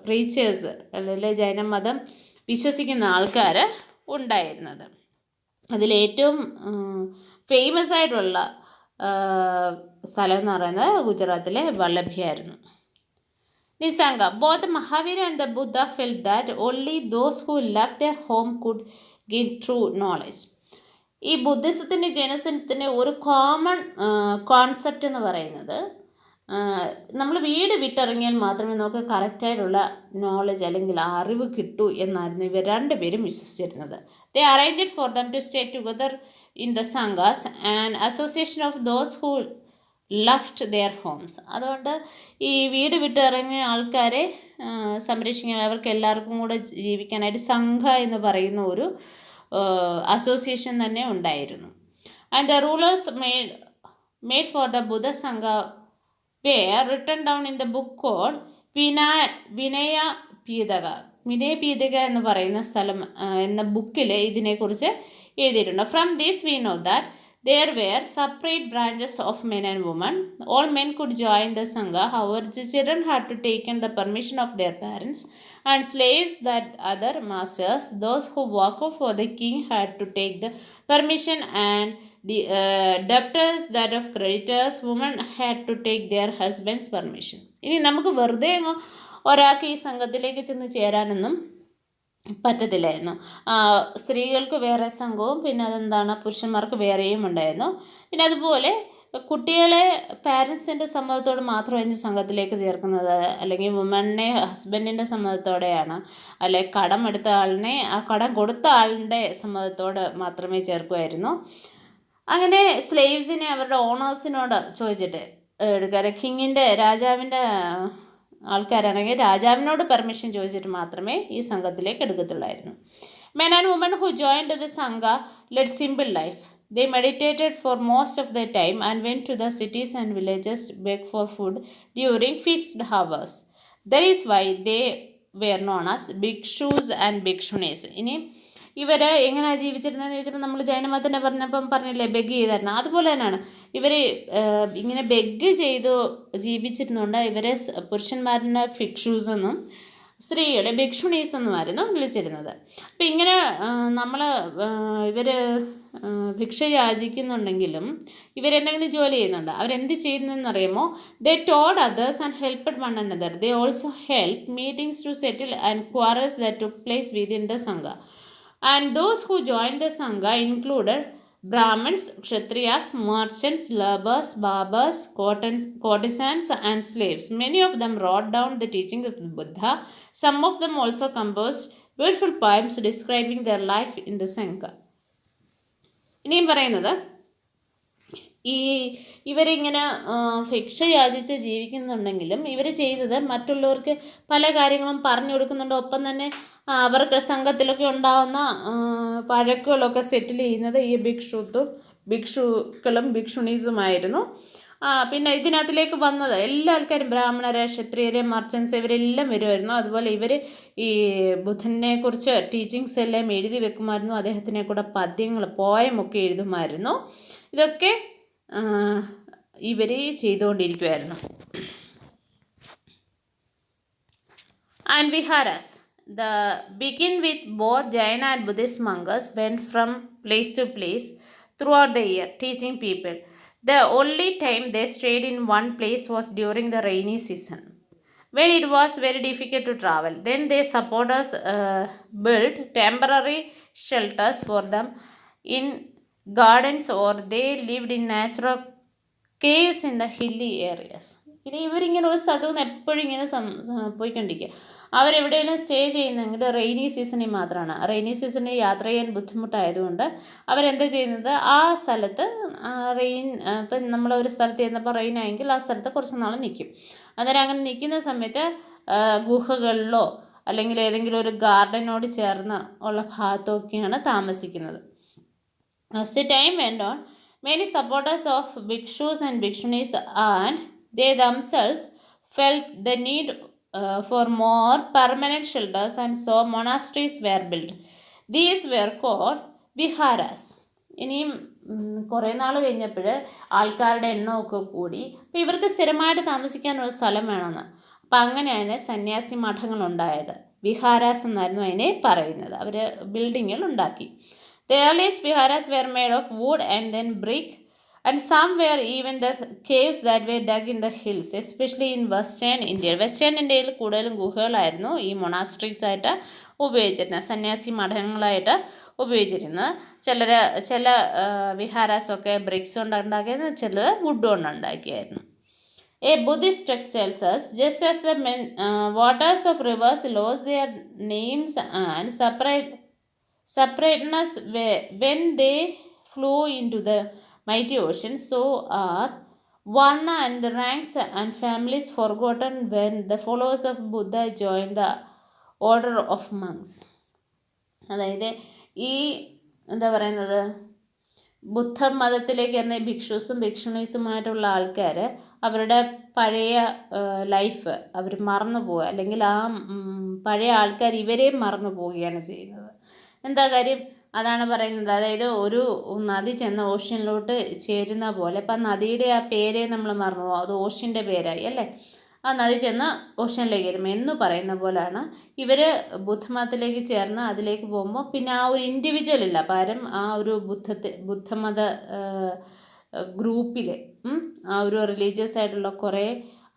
പ്രീച്ചേഴ്സ് അല്ലെങ്കിൽ ജൈന മതം വിശ്വസിക്കുന്ന ആൾക്കാർ ഉണ്ടായിരുന്നത്. അതിലേറ്റവും ഫേമസ് ആയിട്ടുള്ള സ്ഥലം എന്ന് പറയുന്നത് ഗുജറാത്തിലെ വല്ലഭിയായിരുന്നു. നിസംഗ. Both Mahavira and the Buddha felt that only those who left their home could gain true knowledge. ഈ ബുദ്ധിസത്തിൻ്റെ ജൈനിസത്തിൻ്റെ ഒരു കോമൺ കോൺസെപ്റ്റ് എന്ന് പറയുന്നത് നമ്മൾ വീട് വിട്ടിറങ്ങിയാൽ മാത്രമേ നമുക്ക് കറക്റ്റായിട്ടുള്ള നോളജ് അല്ലെങ്കിൽ അറിവ് കിട്ടൂ എന്നായിരുന്നു ഇവർ രണ്ടുപേരും വിശ്വസിച്ചിരുന്നത്. They arranged for them to stay together in the sanghas and association of those who left their homes. അതുകൊണ്ട് ഈ വീട് വിട്ടിറങ്ങിയ ആൾക്കാരെ സംരക്ഷിക്കാൻ അവർക്ക് എല്ലാവർക്കും കൂടെ ജീവിക്കാനായിട്ട് സംഘ എന്ന് പറയുന്ന ഒരു അസോസിയേഷൻ തന്നെ ഉണ്ടായിരുന്നു. And the rulers made for the Buddha sangha were written down in the book called വിനയ പീതക എന്ന് പറയുന്ന സ്ഥലം എന്ന ബുക്കിൽ ഇതിനെക്കുറിച്ച് എഴുതിയിട്ടുണ്ട്. From this we know that there were separate branches of men and women. All men could join the Sangha. However, the children had to take the permission of their parents, and slaves that other masters, those who worked for the king, had to take the permission, and debtors that of creditors, women had to take their husband's permission. ഇനി നമുക്ക് വെറുതെ ഒരാൾക്ക് ഈ സംഘത്തിലേക്ക് ചെന്ന് ചേരാനൊന്നും പറ്റത്തില്ലായിരുന്നു. സ്ത്രീകൾക്ക് വേറെ സംഘവും പിന്നെ അതെന്താണ് പുരുഷന്മാർക്ക് വേറെയും ഉണ്ടായിരുന്നു. പിന്നെ അതുപോലെ കുട്ടികളെ പാരൻസിൻ്റെ സമ്മതത്തോട് മാത്രമായിരുന്നു സംഘത്തിലേക്ക് ചേർക്കുന്നത്, അല്ലെങ്കിൽ വുമണിനെ ഹസ്ബൻഡിൻ്റെ സമ്മതത്തോടെയാണ്, അല്ലെങ്കിൽ കടം എടുത്ത ആളിനെ ആ കടം കൊടുത്ത ആളിൻ്റെ സമ്മതത്തോട് മാത്രമേ ചേർക്കുമായിരുന്നു. അങ്ങനെ സ്ലേവ്സിനെ അവരുടെ ഓണേഴ്സിനോട് ചോദിച്ചിട്ട് എടുക്കാറ്, കിങ്ങിൻ്റെ രാജാവിൻ്റെ ആൾക്കാരാണെങ്കിൽ രാജാവിനോട് പെർമിഷൻ ചോദിച്ചിട്ട് മാത്രമേ ഈ സംഘത്തിലേക്ക് എടുക്കത്തുള്ളായിരുന്നു. Men and women who joined the sangha led simple life. They meditated for most of their time and went to the cities and villages to beg for food during feast hours. That is why they were known as bhikshus and bhikshunis. ഇനി ഇവർ എങ്ങനെയാണ് ജീവിച്ചിരുന്നതെന്ന് ചോദിച്ചപ്പോൾ നമ്മൾ ജൈനമതത്തിനെ പറഞ്ഞില്ലേ beg ചെയ്തായിരുന്നു, അതുപോലെ തന്നെയാണ് ഇവർ ഇങ്ങനെ ബെഗ് ചെയ്തു ജീവിച്ചിരുന്നുകൊണ്ട് ഇവരെ പുരുഷന്മാരുടെ ഭിക്ഷൂസ് എന്നും സ്ത്രീകളെ ഭിക്ഷുണീസ് എന്നുമായിരുന്നു വിളിച്ചിരുന്നത്. അപ്പം ഇങ്ങനെ നമ്മൾ ഇവർ ഭിക്ഷ യാചിക്കുന്നുണ്ടെങ്കിലും ഇവരെന്തെങ്കിലും ജോലി ചെയ്യുന്നുണ്ട്. അവരെന്ത് ചെയ്യുന്നതെന്നറിയുമോ? They told others and helped one another. They also help meetings to settle and quarrels that took place within the sangha. And those who joined the Sangha included Brahmins, Kshatriyas, merchants, laborers, barbers, courtesans and slaves. Many of them wrote down the teachings of the Buddha. Some of them also composed beautiful poems describing their life in the Sangha. ഇനിയും പറയുന്നത് ഇവരിങ്ങനെ ഭിക്ഷ യാചിച്ച് ജീവിക്കുന്നുണ്ടെങ്കിലും ഇവർ ചെയ്തത് മറ്റുള്ളവർക്ക് പല കാര്യങ്ങളും പറഞ്ഞു കൊടുക്കുന്നുണ്ട്. ഒപ്പം തന്നെ അവർക്ക് സംഘത്തിലൊക്കെ ഉണ്ടാകുന്ന പഴക്കുകളൊക്കെ സെറ്റിൽ ചെയ്യുന്നത് ഈ ഭിക്ഷുക്കളും ഭിക്ഷുണീസുമായിരുന്നു. പിന്നെ ഇതിനകത്തിലേക്ക് വന്നത് എല്ലാ ആൾക്കാരും ബ്രാഹ്മണരെ, ക്ഷത്രിയരെ, മർച്ചൻസ് ഇവരെല്ലാം വരുമായിരുന്നു. അതുപോലെ ഇവർ ഈ ബുദ്ധനെ കുറിച്ച് ടീച്ചിങ്സ് എല്ലാം എഴുതി വെക്കുമായിരുന്നു. അദ്ദേഹത്തിനെ കൂടെ പദ്യങ്ങൾ പോയമൊക്കെ എഴുതുമായിരുന്നു. ഇതൊക്കെ ഇവർ ചെയ്തുകൊണ്ടിരിക്കുമായിരുന്നു. And viharas. The begin with both Jaina and Buddhist monks went from place to place throughout the year teaching people. The only time they stayed in one place was during the rainy season, when it was very difficult to travel. Then their supporters built temporary shelters for them in gardens, or they lived in natural caves in the hilly areas. ഇനി ഇവരിങ്ങനെ ഒരു സ്ഥലത്ത് നിന്ന് എപ്പോഴും ഇങ്ങനെ പോയിക്കൊണ്ടിരിക്കുക. അവരെവിടെയെങ്കിലും stay ചെയ്യുന്നെങ്കിൽ rainy സീസണിൽ മാത്രമാണ്. റെയിനി സീസണിൽ യാത്ര ചെയ്യാൻ ബുദ്ധിമുട്ടായതുകൊണ്ട് അവരെന്താ ചെയ്യുന്നത്, ആ സ്ഥലത്ത് ഇപ്പം നമ്മളൊരു സ്ഥലത്ത് ചെന്നപ്പോൾ റെയിൻ ആയെങ്കിൽ ആ സ്ഥലത്ത് കുറച്ച് നാൾ നിൽക്കും. അന്നേരം അങ്ങനെ നിൽക്കുന്ന സമയത്ത് ഗുഹകളിലോ അല്ലെങ്കിൽ ഏതെങ്കിലും ഒരു ഗാർഡനോട് ചേർന്ന് ഉള്ള ഭാഗത്തൊക്കെയാണ് താമസിക്കുന്നത്. As the time went on, many supporters of bhikshus and bhikshunis and they themselves felt the need for more permanent shelters, and so monasteries were built. These were called viharas. ഇനിയും കുറേ നാൾ കഴിഞ്ഞപ്പോൾ ആൾക്കാരുടെ എണ്ണമൊക്കെ കൂടി, അപ്പോൾ ഇവർക്ക് സ്ഥിരമായിട്ട് താമസിക്കാനുള്ള സ്ഥലം വേണമെന്ന്. അപ്പം അങ്ങനെയാണ് സന്യാസി മഠങ്ങളുണ്ടായത്. വിഹാരാസ് എന്നായിരുന്നു അതിനെ പറയുന്നത്. അവർ ബിൽഡിങ്ങുകൾ ഉണ്ടാക്കി. The earliest viharas were made of wood and then brick, and some were even the caves that were dug in the hills, especially in Western India. Western ഇന്ത്യയിൽ കൂടുതലും ഗുഹകളായിരുന്നു ഈ മൊണാസ്ട്രീസ് ആയിട്ട് ഉപയോഗിച്ചിരുന്നത്, സന്യാസി മഠങ്ങളായിട്ട് ഉപയോഗിച്ചിരുന്നത്. ചില വിഹാരാസൊക്കെ ബ്രിക്സ് കൊണ്ട് ഉണ്ടാക്കിയത്, ചിലത് വുഡ് കൊണ്ട് ഉണ്ടാക്കിയായിരുന്നു. A Buddhist text tells us, just as the waters of rivers lost their names and separateness when they flow into the mighty ocean, so are varna and the ranks and families forgotten when the followers of Buddha join the order of monks. അതായത് ഈ എന്താ പറയുന്നത്, ബുദ്ധമതത്തിലേക്ക് എന്ന ഭിക്ഷുസും ഭിക്ഷുണീസുമായിട്ടുള്ള ആൾക്കാർ അവരുടെ പഴയ life അവർ മറന്നു പോവുക, അല്ലെങ്കിൽ ആ പഴയ ആൾക്കാർ ഇവരെയും മറന്നു പോവുകയാണ് ചെയ്യുന്നത്. എന്താ കാര്യം, അതാണ് പറയുന്നത്. അതായത് ഒരു നദി ചെന്ന ഓഷ്യനിലോട്ട് ചേരുന്ന പോലെ, അപ്പം നദിയുടെ ആ പേരെ നമ്മൾ മറന്നു പോകും, അത് ഓഷ്യൻ്റെ പേരായി അല്ലേ. ആ നദി ചെന്ന് ഓഷ്യനിലേക്ക് വരും എന്ന് പറയുന്ന പോലെയാണ് ഇവർ ബുദ്ധമതത്തിലേക്ക് ചേർന്ന് അതിലേക്ക് പോകുമ്പോൾ പിന്നെ ആ ഒരു ഇൻഡിവിജ്വൽ ഇല്ല, പകരം ആ ഒരു ബുദ്ധമത ഗ്രൂപ്പിൽ ആ ഒരു റിലീജിയസ് ആയിട്ടുള്ള കുറേ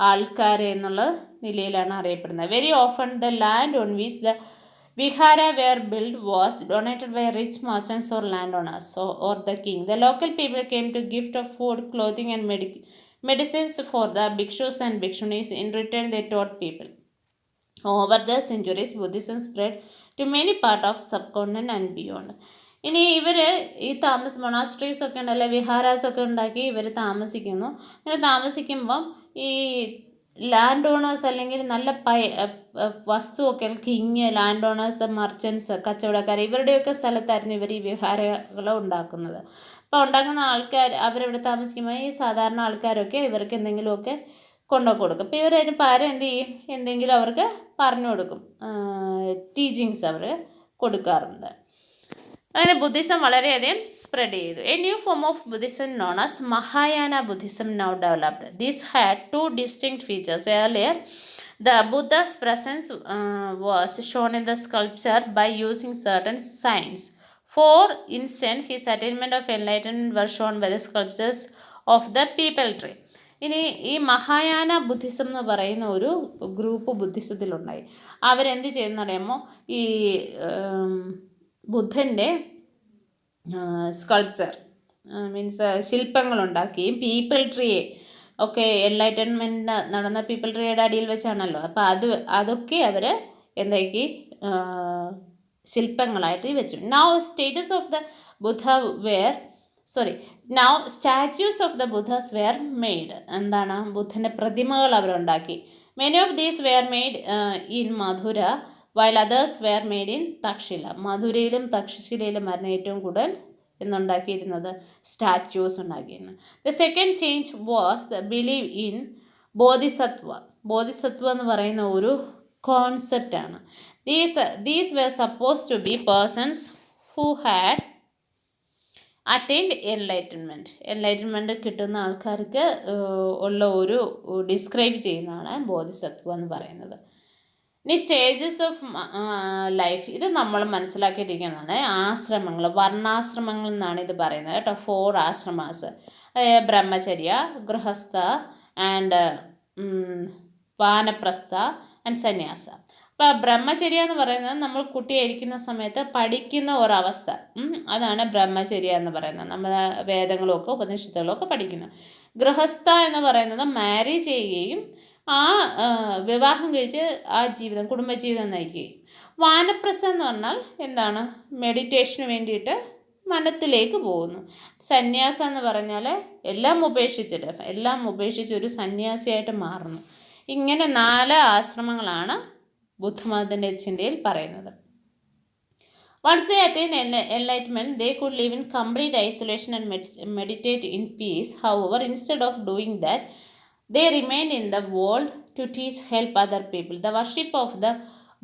ആൾക്കാർ എന്നുള്ള നിലയിലാണ് അറിയപ്പെടുന്നത്. Very often the land on which the vihara were built was donated by rich merchants or landowners or the king. The local people came to gift of food, clothing and medicines for the bhikshus and bhikshunis. In return they taught people. Over the centuries Buddhism spread to many parts of subcontinent and beyond. ഇനി ഇവർ ഈ monasteries ഒക്കെ ഉണ്ടല്ലോ, വിഹാരാസ് ഒക്കെ ഉണ്ടാക്കി ഇവർ താമസിക്കുന്നു. അങ്ങനെ താമസിക്കുമ്പം ഈ ലാൻഡ് ഓണേഴ്സ് അല്ലെങ്കിൽ നല്ല വസ്തുവൊക്കെ കിങ്, ലാൻഡ് ഓണേഴ്സ്, മർച്ചൻസ്, കച്ചവടക്കാർ, ഇവരുടെയൊക്കെ സ്ഥലത്തായിരുന്നു ഇവർ ഈ വിഹാരകൾ ഉണ്ടാക്കുന്നത്. അപ്പോൾ ഉണ്ടാക്കുന്ന ആൾക്കാർ അവരെവിടെ താമസിക്കുമ്പോൾ ഈ സാധാരണ ആൾക്കാരൊക്കെ ഇവർക്ക് എന്തെങ്കിലുമൊക്കെ കൊണ്ടു കൊടുക്കും. അപ്പോൾ ഇവരതിന് പകരം എന്ത് ചെയ്യും, എന്തെങ്കിലും അവർക്ക് പറഞ്ഞു കൊടുക്കും, ടീച്ചിങ്സ് അവർ കൊടുക്കാറുണ്ട്. അങ്ങനെ ബുദ്ധിസം വളരെയധികം സ്പ്രെഡ് ചെയ്തു. A new form of Buddhism known as Mahayana Buddhism now developed. This had two distinct features. Earlier the Buddha's presence was shown in the sculpture by using certain signs. For instance, his attainment of enlightenment were shown by the sculptures of the peepal tree. ഇനി ഈ Mahayana Buddhism എന്ന് പറയുന്ന ഒരു group ബുദ്ധിസത്തിലുണ്ടായി. അവരെന്ത് ചെയ്യുന്ന അറിയാമോ, ഈ ബുദ്ധൻ്റെ sculpture means ശില്പങ്ങളുണ്ടാക്കുകയും people ട്രീയെ ഒക്കെ എൻലൈറ്റൻമെൻറ്റ് നടന്ന പീപ്പിൾ ട്രീയുടെ അടിയിൽ വെച്ചാണല്ലോ, അപ്പോൾ അതൊക്കെ അവർ എന്താക്കി ശില്പങ്ങളായിട്ട് വെച്ചു. Now statues of the Buddhas were made. എന്താണ്, ബുദ്ധൻ്റെ പ്രതിമകൾ അവരുണ്ടാക്കി. Many of these were made in Mathura while others were made in Taxila. മധുരയിലും തക്ഷശിലയിലുമായിരുന്നു ഏറ്റവും കൂടുതൽ എന്നുണ്ടാക്കിയിരുന്നത് സ്റ്റാച്യൂസ് ഉണ്ടാക്കിയിരുന്നു. The second change was the believe in Bodhisattva. Bodhisattva എന്ന് പറയുന്ന ഒരു കോൺസെപ്റ്റാണ്. These were suppose to be persons who had attained enlightenment കിട്ടുന്ന ആൾക്കാർക്ക് ഉള്ള ഒരു ഡിസ്ക്രൈബ് ചെയ്യുന്നതാണ് ബോധിസത്വ എന്ന് പറയുന്നത്. ഇനി സ്റ്റേജസ് ഓഫ് ലൈഫ്, ഇത് നമ്മൾ മനസ്സിലാക്കിയിരിക്കുന്നതാണ്. ആശ്രമങ്ങൾ, വർണ്ണാശ്രമങ്ങൾ എന്നാണ് ഇത് പറയുന്നത് കേട്ടോ. 4 ആശ്രമാസ്, ബ്രഹ്മചര്യ, ഗൃഹസ്ഥ ആൻഡ് വാനപ്രസ്ഥ ആൻഡ് സന്യാസ. അപ്പോൾ ബ്രഹ്മചര്യ എന്ന് പറയുന്നത് നമ്മൾ കുട്ടിയായിരിക്കുന്ന സമയത്ത് പഠിക്കുന്ന ഒരവസ്ഥ, അതാണ് ബ്രഹ്മചര്യ എന്ന് പറയുന്നത്. നമ്മൾ വേദങ്ങളൊക്കെ ഉപനിഷത്തുകളൊക്കെ പഠിക്കുന്നു. ഗൃഹസ്ഥ എന്ന് പറയുന്നത് മാരി ചെയ്യുകയും ആ വിവാഹം കഴിച്ച് ആ ജീവിതം കുടുംബജീവിതം നയിക്കുകയും വാനപ്രസ്ഥം എന്ന് പറഞ്ഞാൽ എന്താണ്, മെഡിറ്റേഷന് വേണ്ടിയിട്ട് വനത്തിലേക്ക് പോകുന്നു. സന്യാസം എന്ന് പറഞ്ഞാൽ എല്ലാം ഉപേക്ഷിച്ച് ഒരു സന്യാസിയായിട്ട് മാറുന്നു. ഇങ്ങനെ 4 ആശ്രമങ്ങളാണ് ബുദ്ധമതത്തിൻ്റെ ചിന്തയിൽ പറയുന്നത്. Once they attained enlightenment, they could live in complete isolation and meditate in peace. However, instead of doing that, they remained in the world to teach, help other people. The worship of the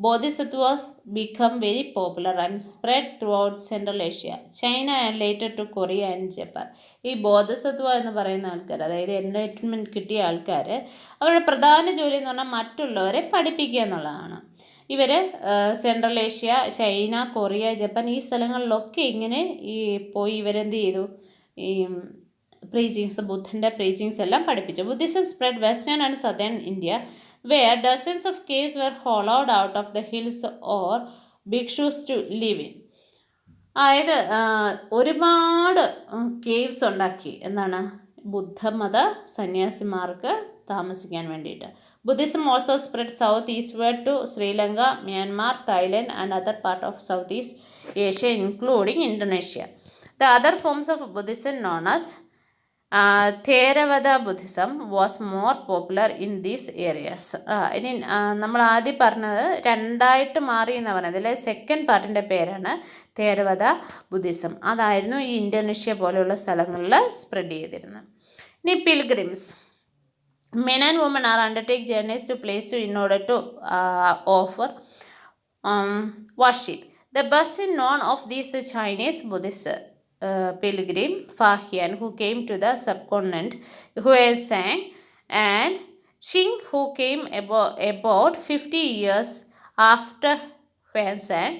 Bodhisattvas became very popular and spread throughout Central Asia, China and later to Korea and Japan. ഈ ബോധസത്വ എന്ന് പറയുന്ന ആൾക്കാർ, അതായത് enlightenment കിട്ടിയ ആൾക്കാർ, അവരുടെ പ്രധാന ജോലി എന്ന് പറഞ്ഞാൽ മറ്റുള്ളവരെ പഠിപ്പിക്കുക എന്നുള്ളതാണ്. ഇവർ central Asia, China, Korea, Japan ഈ സ്ഥലങ്ങളിലൊക്കെ ഇങ്ങനെ പോയി ഇവരെന്ത് ചെയ്തു, ഈ ബുദ്ധൻ്റെ പ്രീച്ചിങ്സ് എല്ലാം പഠിപ്പിച്ചു. Buddhism spread western and southern India where dozens of caves were hollowed out of the hills or bhikshus to live in. അതായത് ഒരുപാട് കേവ്സ് ഉണ്ടാക്കി, എന്താണ്, ബുദ്ധമത സന്യാസിമാർക്ക് താമസിക്കാൻ വേണ്ടിയിട്ട്. Buddhism also spread south ഈസ്റ്റ്വേർഡ് to Sri Lanka, Myanmar, Thailand and other part of south east Asia including Indonesia. The other forms of Buddhism known as Theravada Buddhism was more popular in these areas. ഇനി നമ്മൾ ആദ്യം പറഞ്ഞത് 2 മാറി എന്നാണ് പറഞ്ഞത്. അതിലെ second പാർട്ടിൻ്റെ പേരാണ് തേരവദ Buddhism. അതായിരുന്നു ഈ ഇന്തോനേഷ്യ പോലെയുള്ള സ്ഥലങ്ങളിൽ സ്പ്രെഡ് ചെയ്തിരുന്നത്. ഇനി pilgrims. Men and women are undertake journeys to places in order to offer worship. The best known of these Chinese Buddhist pilgrim Fahian, who came to the subcontinent, Huizang, and Qing, who came about 50 years after Huizang,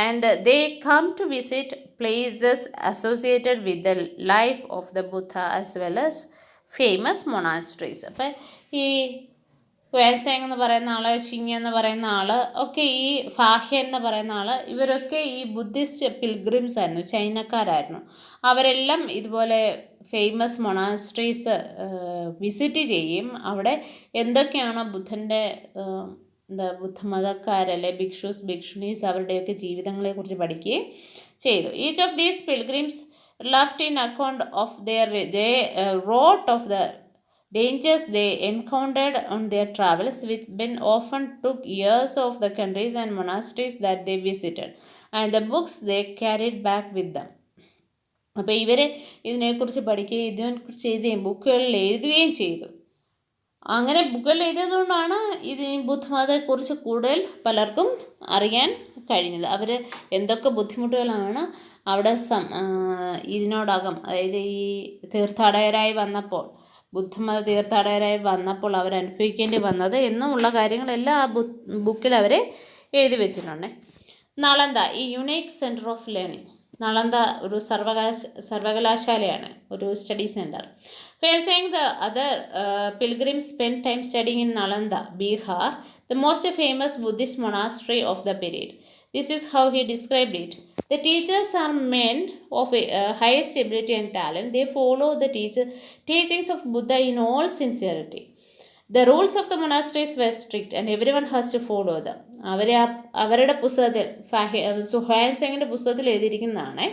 and they come to visit places associated with the life of the Buddha as well as famous monasteries. അപ്പം ഈ ഹുയാൻസാങ് എന്ന് പറയുന്ന ആൾ, ചിങ് എന്ന് പറയുന്ന ആൾ ഒക്കെ, ഈ ഫാഹ്യ എന്ന് പറയുന്ന ആൾ, ഇവരൊക്കെ ഈ ബുദ്ധിസ്റ്റ് പിൽഗ്രിംസ് ആയിരുന്നു, ചൈനക്കാരായിരുന്നു. അവരെല്ലാം ഇതുപോലെ ഫേമസ് മൊണാസ്ട്രീസ് വിസിറ്റ് ചെയ്യും. അവിടെ എന്തൊക്കെയാണോ ബുദ്ധൻ്റെ ബുദ്ധമതക്കാരല്ലേ ഭിക്ഷുണീസ് അവരുടെയൊക്കെ ജീവിതങ്ങളെക്കുറിച്ച് പഠിക്കുകയും ചെയ്തു. Each of these pilgrims left in account of they wrote of the dangers they encountered on their travels, which been often took years of the countries and monasteries that they visited, and the books they carried back with them. അപ്പോൾ ഇവർ ഇതിനെക്കുറിച്ച് പഠിക്കുകയും ഇതിനെക്കുറിച്ച് എഴുതുകയും ബുക്കുകളിൽ എഴുതുകയും ചെയ്തു. അങ്ങനെ ബുക്കുകളിൽ എഴുതിയതുകൊണ്ടാണ് ഇത് ബുദ്ധമതത്തെക്കുറിച്ച് കൂടുതൽ പലർക്കും അറിയാൻ കഴിഞ്ഞത്. അവർ എന്തൊക്കെ ബുദ്ധിമുട്ടുകളാണ് അവിടെ ഇതിനോടകം, അതായത് ഈ തീർത്ഥാടകരായി വന്നപ്പോൾ, ബുദ്ധമത തീർത്ഥാടകരായി വന്നപ്പോൾ അവർ അനുഭവിക്കേണ്ടി വന്നത് എന്നുമുള്ള കാര്യങ്ങളെല്ലാം ആ ബുക്കിൽ അവർ എഴുതി വെച്ചിട്ടുണ്ട്. നളന്ദ, ഈ unique centre of learning. Nalanda ഒരു സർവകലാശാലയാണ്, ഒരു study centre. Saying the other pilgrims spent time studying in Nalanda, Bihar, the most famous Buddhist monastery of the period. This is how he described it. The teachers are men of highest ability and talent. They follow the teachings of Buddha in all sincerity. The rules of the monasteries were strict and everyone has to follow them. അവരുടെ പുസ്തകത്തിൽ, ഹുയാൻസാങ്ങിൻ്റെ പുസ്തകത്തിൽ എഴുതിയിരിക്കുന്നതാണ്.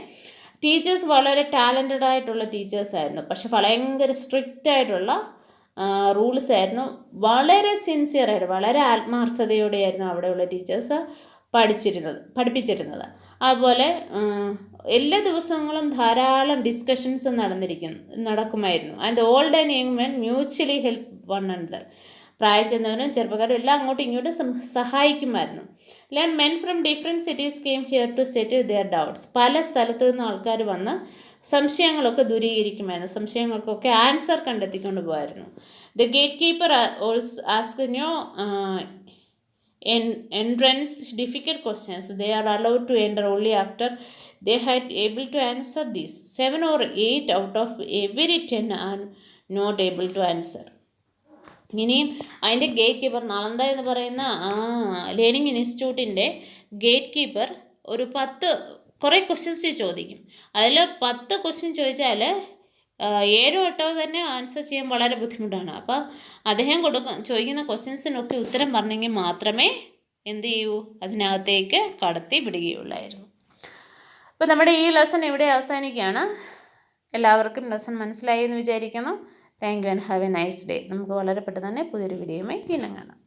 Teachers വളരെ talented ആയിട്ടുള്ള ടീച്ചേഴ്സായിരുന്നു, പക്ഷെ ഭയങ്കര strict ആയിട്ടുള്ള rules ആയിരുന്നു. വളരെ സിൻസിയറായിട്ട്, വളരെ ആത്മാർത്ഥതയോടെയായിരുന്നു അവിടെയുള്ള ടീച്ചേഴ്സ് പഠിപ്പിച്ചിരുന്നത്. അതുപോലെ എല്ലാ ദിവസങ്ങളും ധാരാളം ഡിസ്കഷൻസ് നടക്കുമായിരുന്നു. And old and young men mutually help one another. പ്രായം ചെന്നവരും ചെറുപ്പക്കാരും എല്ലാം അങ്ങോട്ടും ഇങ്ങോട്ടും സഹായിക്കുമായിരുന്നു. Men from different cities came here to settle their doubts. പല സ്ഥലത്തു നിന്ന് ആൾക്കാർ വന്ന് സംശയങ്ങളൊക്കെ ദൂരീകരിക്കുമായിരുന്നു, സംശയങ്ങൾക്കൊക്കെ ആൻസർ കണ്ടെത്തിക്കൊണ്ട് പോകുമായിരുന്നു. The gate keeper also ask new entrance difficult questions. They are allowed to enter only after they had able to answer these. 7 or 8 out of every 10 are not able to answer. ഇനിയും അതിൻ്റെ gate keeper, Nalanda എന്ന് പറയുന്ന learning ഇൻസ്റ്റിറ്റ്യൂട്ടിൻ്റെ gate keeper കുറേ questions ചോദിക്കും. അതിൽ 10 question ചോദിച്ചാൽ 7 8 തന്നെ answer ചെയ്യാൻ വളരെ ബുദ്ധിമുട്ടാണ്. അപ്പോൾ അദ്ദേഹം ചോദിക്കുന്ന ക്വസ്റ്റ്യൻസിനൊക്കെ ഉത്തരം പറഞ്ഞെങ്കിൽ മാത്രമേ എന്ത് ചെയ്യൂ, അതിനകത്തേക്ക് കടത്തി വിടുകയുള്ളായിരുന്നു. അപ്പോൾ നമ്മുടെ ഈ ലെസൺ ഇവിടെ അവസാനിക്കുകയാണ്. എല്ലാവർക്കും ലെസൺ മനസ്സിലായി എന്ന് വിചാരിക്കുന്നു. Thank you and have A nice day. നമുക്ക് വളരെ പെട്ടെന്ന് തന്നെ പുതിയൊരു വീഡിയോയുമായി വീണ്ടും കാണാം.